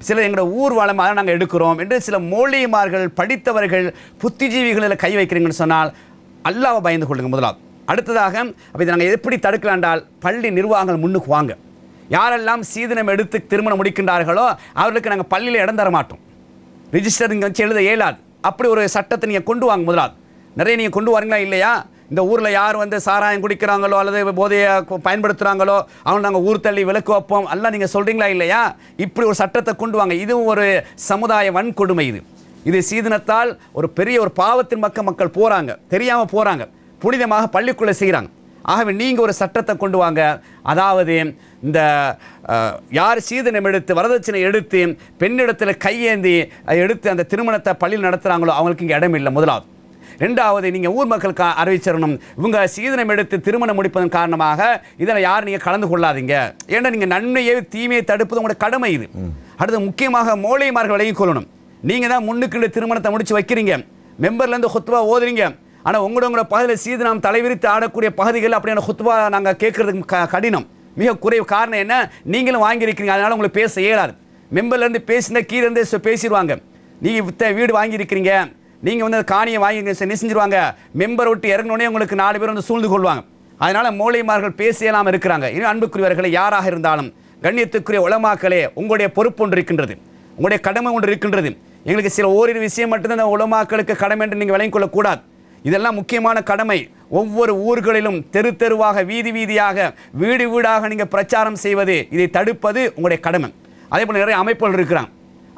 சில எங்களோட ஊர் வளமாக நாங்கள் எடுக்கிறோம் என்று சில மௌலிமார்கள், படித்தவர்கள், புத்திஜீவிகளில் கை வைக்கிறீங்கன்னு சொன்னால் அல்லாவை பயந்து கொள்ளுங்க முதலாவது. அடுத்ததாக அப்போ இதை நாங்கள் எப்படி தடுக்கலாம் என்றால், பள்ளி நிர்வாகங்கள் முன்னுக்கு வாங்க. யாரெல்லாம் சீதனம் எடுத்து திருமணம் முடிக்கின்றார்களோ அவர்களுக்கு நாங்கள் பள்ளியில் இடம் தர மாட்டோம். ரிஜிஸ்டர் இங்கே வச்சு எழுத இயலாது. அப்படி ஒரு சட்டத்தை நீங்கள் கொண்டு வாங்க. முதலாவது நிறைய நீங்கள் கொண்டு வரீங்களா இல்லையா? இந்த ஊரில் யார் வந்து சாராயம் குடிக்கிறாங்களோ அல்லது போதையை பயன்படுத்துகிறாங்களோ அவங்க நாங்கள் ஊர் தள்ளி விலக்கு வைப்போம் எல்லாம் நீங்கள் சொல்கிறீங்களா இல்லையா? இப்படி ஒரு சட்டத்தை கொண்டு வாங்க. இதுவும் ஒரு சமுதாய வன்கொடுமை. இது சீதனத்தால் ஒரு பெரிய ஒரு பாவத்தின் மக்கள் போகிறாங்க, தெரியாமல் போகிறாங்க, புனிதமாக பள்ளிக்குள்ளே செய்கிறாங்க. ஆகவே நீங்கள் ஒரு சட்டத்தை கொண்டு வாங்க. அதாவது இந்த யார் சீதனம் எடுத்து வரதட்சணை எடுத்து பெண்ணிடத்தில் கையேந்தி எடுத்து அந்த திருமணத்தை பள்ளியில் நடத்துகிறாங்களோ அவங்களுக்கு இங்கே இடம் இல்லை. முதலாவது. ரெண்டாவது, நீங்கள் ஊர் மக்களுக்கு அறிவிச்சிடணும், இவங்க சீதனம் எடுத்து திருமணம் முடிப்பதன் காரணமாக இதில் யார் நீங்கள் கலந்து கொள்ளாதீங்க. ஏன்னா நீங்கள் நன்மையை தீமையை தடுப்பது உங்களோட கடமை. இது அடுத்து முக்கியமாக மௌலிமார்கள் விலகிக் கொள்ளணும். நீங்கள் தான் முன்னுக்கு திருமணத்தை முடிச்சு வைக்கிறீங்க, மெம்பர்லேருந்து ஹுத்பா ஓதுறீங்க. ஆனால் உங்களோட பகுதியில் சீதனம் தலைவிரித்து ஆடக்கூடிய பகுதிகள் அப்படியான ஹுத்பா நாங்கள் கேட்கறதுக்கு கடினம், மிக குறைவு. காரணம் என்ன? நீங்களும் வாங்கியிருக்கிறீங்க, அதனால் உங்களுக்கு பேச இயலாது. மெம்பர்லேருந்து பேசினா கீழே இருந்து பேசிடுவாங்க. நீங்கள் வீடு வாங்கியிருக்கிறீங்க, நீங்கள் வந்து காணியை வாங்கி என்ன செஞ்சிருவாங்க, மெம்பரை விட்டு இறங்கினோடனே உங்களுக்கு 4 பேர் வந்து சூழ்ந்து கொள்வாங்க. அதனால் மௌலிமார்கள் பேசியெல்லாம் இருக்கிறாங்க. இன்னும் அன்புக்குரியவர்களை யாராக இருந்தாலும் கண்ணியத்துக்குரிய உலமாக்களே, உங்களுடைய பொறுப்பு ஒன்று இருக்கின்றது, உங்களுடைய கடமை ஒன்று இருக்கின்றது. எங்களுக்கு சில ஓரிரு விஷயம் மட்டும்தான் இந்த உலமாக்களுக்கு கடமை என்று நீங்கள் விளங்கிக் கொள்ளக்கூடாது. இதெல்லாம் முக்கியமான கடமை. ஒவ்வொரு ஊர்களிலும் தெரு தெருவாக வீதி வீதியாக வீடு வீடாக நீங்கள் பிரச்சாரம் செய்வது, இதை தடுப்பது உங்களுடைய கடமை. அதே போல் நிறைய அமைப்புகள் இருக்கிறாங்க.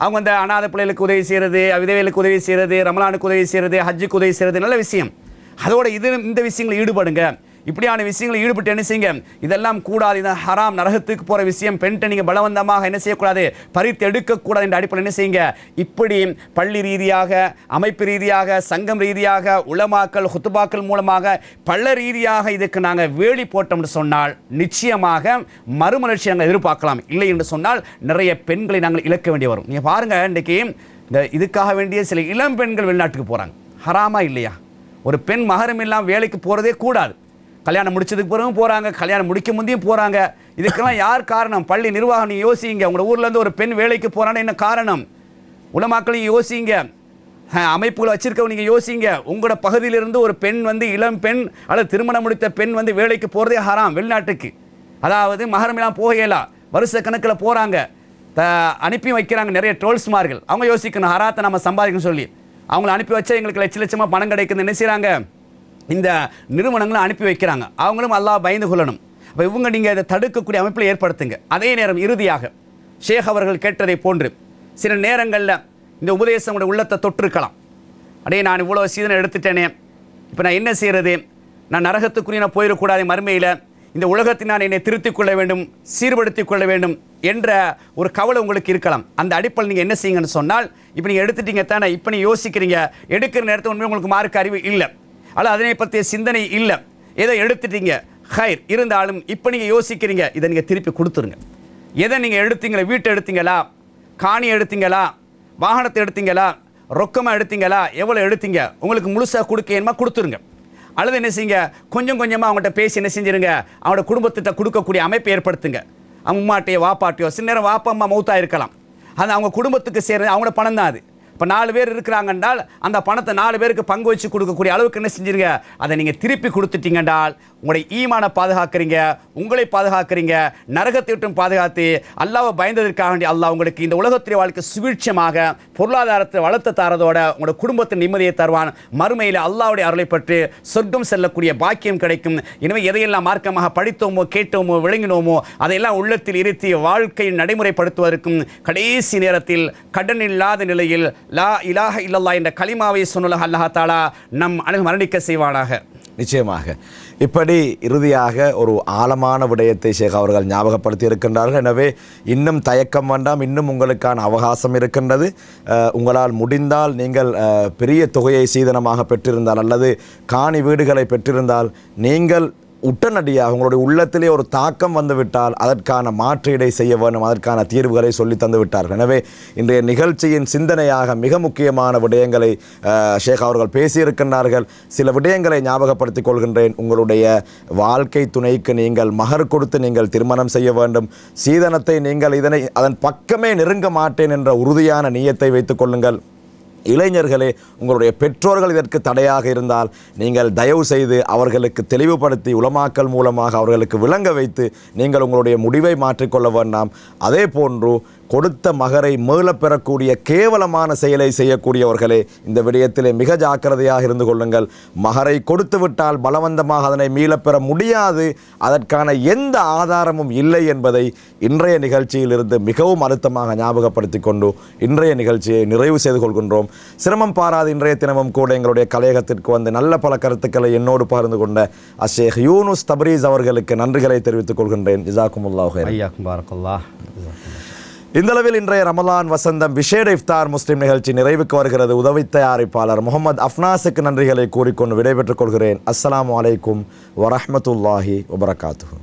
அவங்க அந்த அநாத பிள்ளைகளுக்கு உதவி செய்கிறது, விதவைகளுக்கு உதவி செய்கிறது, ரமலானுக்கு உதவி செய்கிறது, ஹஜ்ஜுக்கு உதவி செய்கிறது, நல்ல விஷயம். அதோட இந்த விஷயங்களில் ஈடுபடுங்க. இப்படியான விஷயங்களை ஈடுபட்டு என்ன செய்யுங்க, இதெல்லாம் கூடாது, இந்த ஹராம் நரகத்துக்கு போகிற விஷயம், பெண்ட்டை நீங்கள் பலவந்தமாக என்ன செய்யக்கூடாது, பறித்து எடுக்கக்கூடாது என்ற அடிப்படையில் என்ன செய்யுங்க. இப்படி பள்ளி ரீதியாக, அமைப்பு ரீதியாக, சங்கம் ரீதியாக, உலமாக்கள் ஹுத்துபாக்கள் மூலமாக பல ரீதியாக இதுக்கு நாங்கள் வேலி போட்டோம்னு சொன்னால் நிச்சயமாக மறுமலர்ச்சி நாங்கள் எதிர்பார்க்கலாம். இல்லை என்று சொன்னால் நிறைய பெண்களை நாங்கள் இழக்க வேண்டிய வரும். நீங்கள் பாருங்கள், இன்றைக்கி இந்த இதுக்காக வேண்டிய சில இளம் பெண்கள் வெளிநாட்டுக்கு போகிறாங்க. ஹராமா இல்லையா? ஒரு பெண் மகரம் இல்லாமல் வேலைக்கு போகிறதே கூடாது. கல்யாணம் முடிச்சதுக்கு பிறகும் போகிறாங்க, கல்யாணம் முடிக்க முந்தையும் போகிறாங்க. இதுக்கெல்லாம் யார் காரணம்? பள்ளி நிர்வாகம். நீங்கள் யோசிங்க, உங்களோட ஊர்லேருந்து ஒரு பெண் வேலைக்கு போகிறான்னு என்ன காரணம்? உலமாக்களையும் யோசிங்க, அமைப்புகளை வச்சிருக்கவங்க நீங்கள் யோசிங்க. உங்களோட பகுதியிலிருந்து ஒரு பெண் வந்து இளம் பெண் அல்லது திருமணம் முடித்த பெண் வந்து வேலைக்கு போகிறதே ஹராம் வெளிநாட்டுக்கு. அதாவது மகரமெல்லாம் போகலாம், வருஷ கணக்கில் போகிறாங்க, அனுப்பி வைக்கிறாங்க நிறைய ட்ரோல்ஸ்மார்கள். அவங்க யோசிக்கணும், ஹராத்தை நம்ம சம்பாதிக்கணும்னு சொல்லி அவங்கள அனுப்பி வச்சா எங்களுக்கு லட்சமாக பணம் கிடைக்குது. என்ன செய்கிறாங்க, இந்த நிறுவனங்களை அனுப்பி வைக்கிறாங்க. அவங்களும் அல்லாஹ் பயந்து கொள்ளணும். அப்போ இவங்க நீங்கள் இதை தடுக்கக்கூடிய அமைப்பில் ஏற்படுத்துங்க. அதே நேரம் இறுதியாக ஷேக் அவர்கள் கேட்டதை போன்று சில நேரங்களில் இந்த உபதேசம் உடைய உள்ளத்தை தொற்றிருக்கலாம். அடே, நான் இவ்வளோ சீதனை எடுத்துட்டேனே, இப்போ நான் என்ன செய்கிறது, நான் நரகத்துக்குரிய நான் போயிடக்கூடாது, மறுமையில் இந்த உலகத்தை நான் என்னை திருத்திக் கொள்ள வேண்டும், சீர்படுத்திக் கொள்ள வேண்டும் என்ற ஒரு கவலை உங்களுக்கு இருக்கலாம். அந்த அடிப்படையில் நீங்கள் என்ன செய்யுங்கன்னு சொன்னால், இப்போ நீங்கள் எடுத்துட்டீங்க தானே, இப்போ நீங்கள் யோசிக்கிறீங்க, எடுக்கிற நேரத்தில் உண்மையாக உங்களுக்கு மார்க்க அறிவு இல்லை, அல்ல அதனை பற்றிய சிந்தனை இல்லை, ஏதோ எடுத்துட்டீங்க ஹைர், இருந்தாலும் இப்போ நீங்கள் யோசிக்கிறீங்க, இதை நீங்கள் திருப்பி கொடுத்துருங்க. எதை நீங்கள் எடுத்தீங்களா, வீட்டை எடுத்தீங்களா, காணி எடுத்தீங்களா, வாகனத்தை எடுத்தீங்களா, ரொக்கமாக எடுத்தீங்களா, எவ்வளோ எடுத்தீங்க, உங்களுக்கு முழுசாக கொடுக்க என்னமா கொடுத்துருங்க. அல்லது என்ன செய்யுங்க, கொஞ்சம் கொஞ்சமாக அவங்கள்ட்ட பேசி என்ன செஞ்சுருங்க, அவங்களோட குடும்பத்திட்ட கொடுக்கக்கூடிய அமைப்பை ஏற்படுத்துங்க. அம்மாட்டையோ வாப்பாட்டையோ, சில நேரம் வாப்பா அம்மா மௌத்தாக இருக்கலாம், அது அவங்க குடும்பத்துக்கு சேர்ந்து அவங்களோட பணம் தான் அது. இப்போ 4 பேர் இருக்கிறாங்க என்றால் அந்த பணத்தை 4 பேருக்கு பங்கு வச்சு கொடுக்கக்கூடிய அளவுக்கு என்ன செஞ்சுருங்க, அதை நீங்கள் திருப்பி கொடுத்துட்டீங்க என்றால் உங்களுடைய ஈமானை பாதுகாக்கிறீங்க, உங்களை பாதுகாக்கிறீங்க, நரகத்தை விட்டும் பாதுகாத்து அல்லாஹ்வை பயந்ததற்காக வேண்டி அல்லாஹ் உங்களுக்கு இந்த உலகத்திலே வாழ்க்கை சுவீட்சமாக பொருளாதாரத்தை வளர்த்து தரதோட உங்களோட குடும்பத்தின் நிம்மதியை தருவான். மறுமையில் அல்லாஹ்வுடைய அருளை பெற்று சொர்க்கம் செல்லக்கூடிய பாக்கியம் கிடைக்கும். எனவே எதையெல்லாம் மார்க்கமாக படித்தோமோ, கேட்டோமோ, விளங்கினோமோ அதையெல்லாம் உள்ளத்தில் இருத்தி வாழ்க்கையில் நடைமுறைப்படுத்துவதற்கும் கடைசி நேரத்தில் கடன் இல்லாத நிலையில் லா இலாஹ இல்லல்லாஹ் என்ற கலிமாவை சொன்ன அல்லாஹ் தஆலா நம் அனைவரும் மரணிக்க செய்வானாக. நிச்சயமாக. இப்படி இறுதியாக ஒரு ஆழமான விடயத்தை ஷேக் அவர்கள் ஞாபகப்படுத்தி இருக்கின்றார்கள். எனவே இன்னும் தயக்கம் வேண்டாம், இன்னும் உங்களுக்கான அவகாசம் இருக்கின்றது. உங்களால் முடிந்தால் நீங்கள் பெரிய தொகையை சீதனமாக பெற்றிருந்தால் அல்லது காணி வீடுகளை பெற்றிருந்தால் நீங்கள் உடனடியாக உங்களுடைய உள்ளத்திலே ஒரு தாக்கம் வந்துவிட்டால் அதற்கான மாற்றீடை செய்ய வேண்டும், அதற்கான தீர்வுகளை சொல்லி தந்து விட்டார்கள். எனவே இன்றைய நிகழ்ச்சியின் சிந்தனையாக மிக முக்கியமான விடயங்களை ஷேக் அவர்கள் பேசியிருக்கின்றார்கள். சில விடயங்களை ஞாபகப்படுத்திக் கொள்கின்றேன். உங்களுடைய வாழ்க்கை துணைக்கு நீங்கள் மகர் கொடுத்து நீங்கள் திருமணம் செய்ய வேண்டும். சீதனத்தை நீங்கள் அதன் பக்கமே நெருங்க மாட்டேன் என்ற உறுதியான நியத்தை வைத்துக் கொள்ளுங்கள். இளைஞர்களே, உங்களுடைய பெற்றோர்கள் இதற்கு தடையாக இருந்தால் நீங்கள் தயவு செய்து அவர்களுக்கு தெளிவுபடுத்தி உலமாக்கல் மூலமாக அவர்களுக்கு விளங்க வைத்து நீங்கள் உங்களுடைய முடிவை மாற்றிக்கொள்ள வேண்டாம். அதே போன்று கொடுத்த மகரை மீளப் பெறக்கூடிய கேவலமான செயலை செய்யக்கூடியவர்களே, இந்த விடயத்திலே மிக ஜாக்கிரதையாக இருந்து கொள்ளுங்கள். மகரை கொடுத்து விட்டால் பலவந்தமாக அதனை மீளப் பெற முடியாது, அதற்கான எந்த ஆதாரமும் இல்லை என்பதை இன்றைய நிகழ்ச்சியிலிருந்து மிகவும் அழுத்தமாக ஞாபகப்படுத்தி கொண்டு இன்றைய நிகழ்ச்சியை நிறைவு செய்து கொள்கின்றோம். சிரமம் பாராது இன்றைய தினமும் கூட எங்களுடைய கலையகத்திற்கு வந்து நல்ல பல கருத்துக்களை என்னோடு பகிர்ந்து கொண்ட அஷேக் யூனுஸ் தப்ரீஸ் அவர்களுக்கு நன்றிகளை தெரிவித்துக் கொள்கின்றேன். ஜஸாக்குமுல்லாஹு கைரன். இந்த அளவில் இன்றைய ரமலான் வசந்தம் விசேட இஃப்தார் முஸ்லிம் நிகழ்ச்சி நிறைவுக்கு வருகிறது. உதவி தயாரிப்பாளர் முகமது அஃப்னாஸுக்கு நன்றிகளை கூறிக்கொண்டு விடைபெற்றுக் கொள்கிறேன். அஸ்ஸலாமு அலைக்கும் வரஹ்மத்துல்லாஹி வபரகாத்துஹு.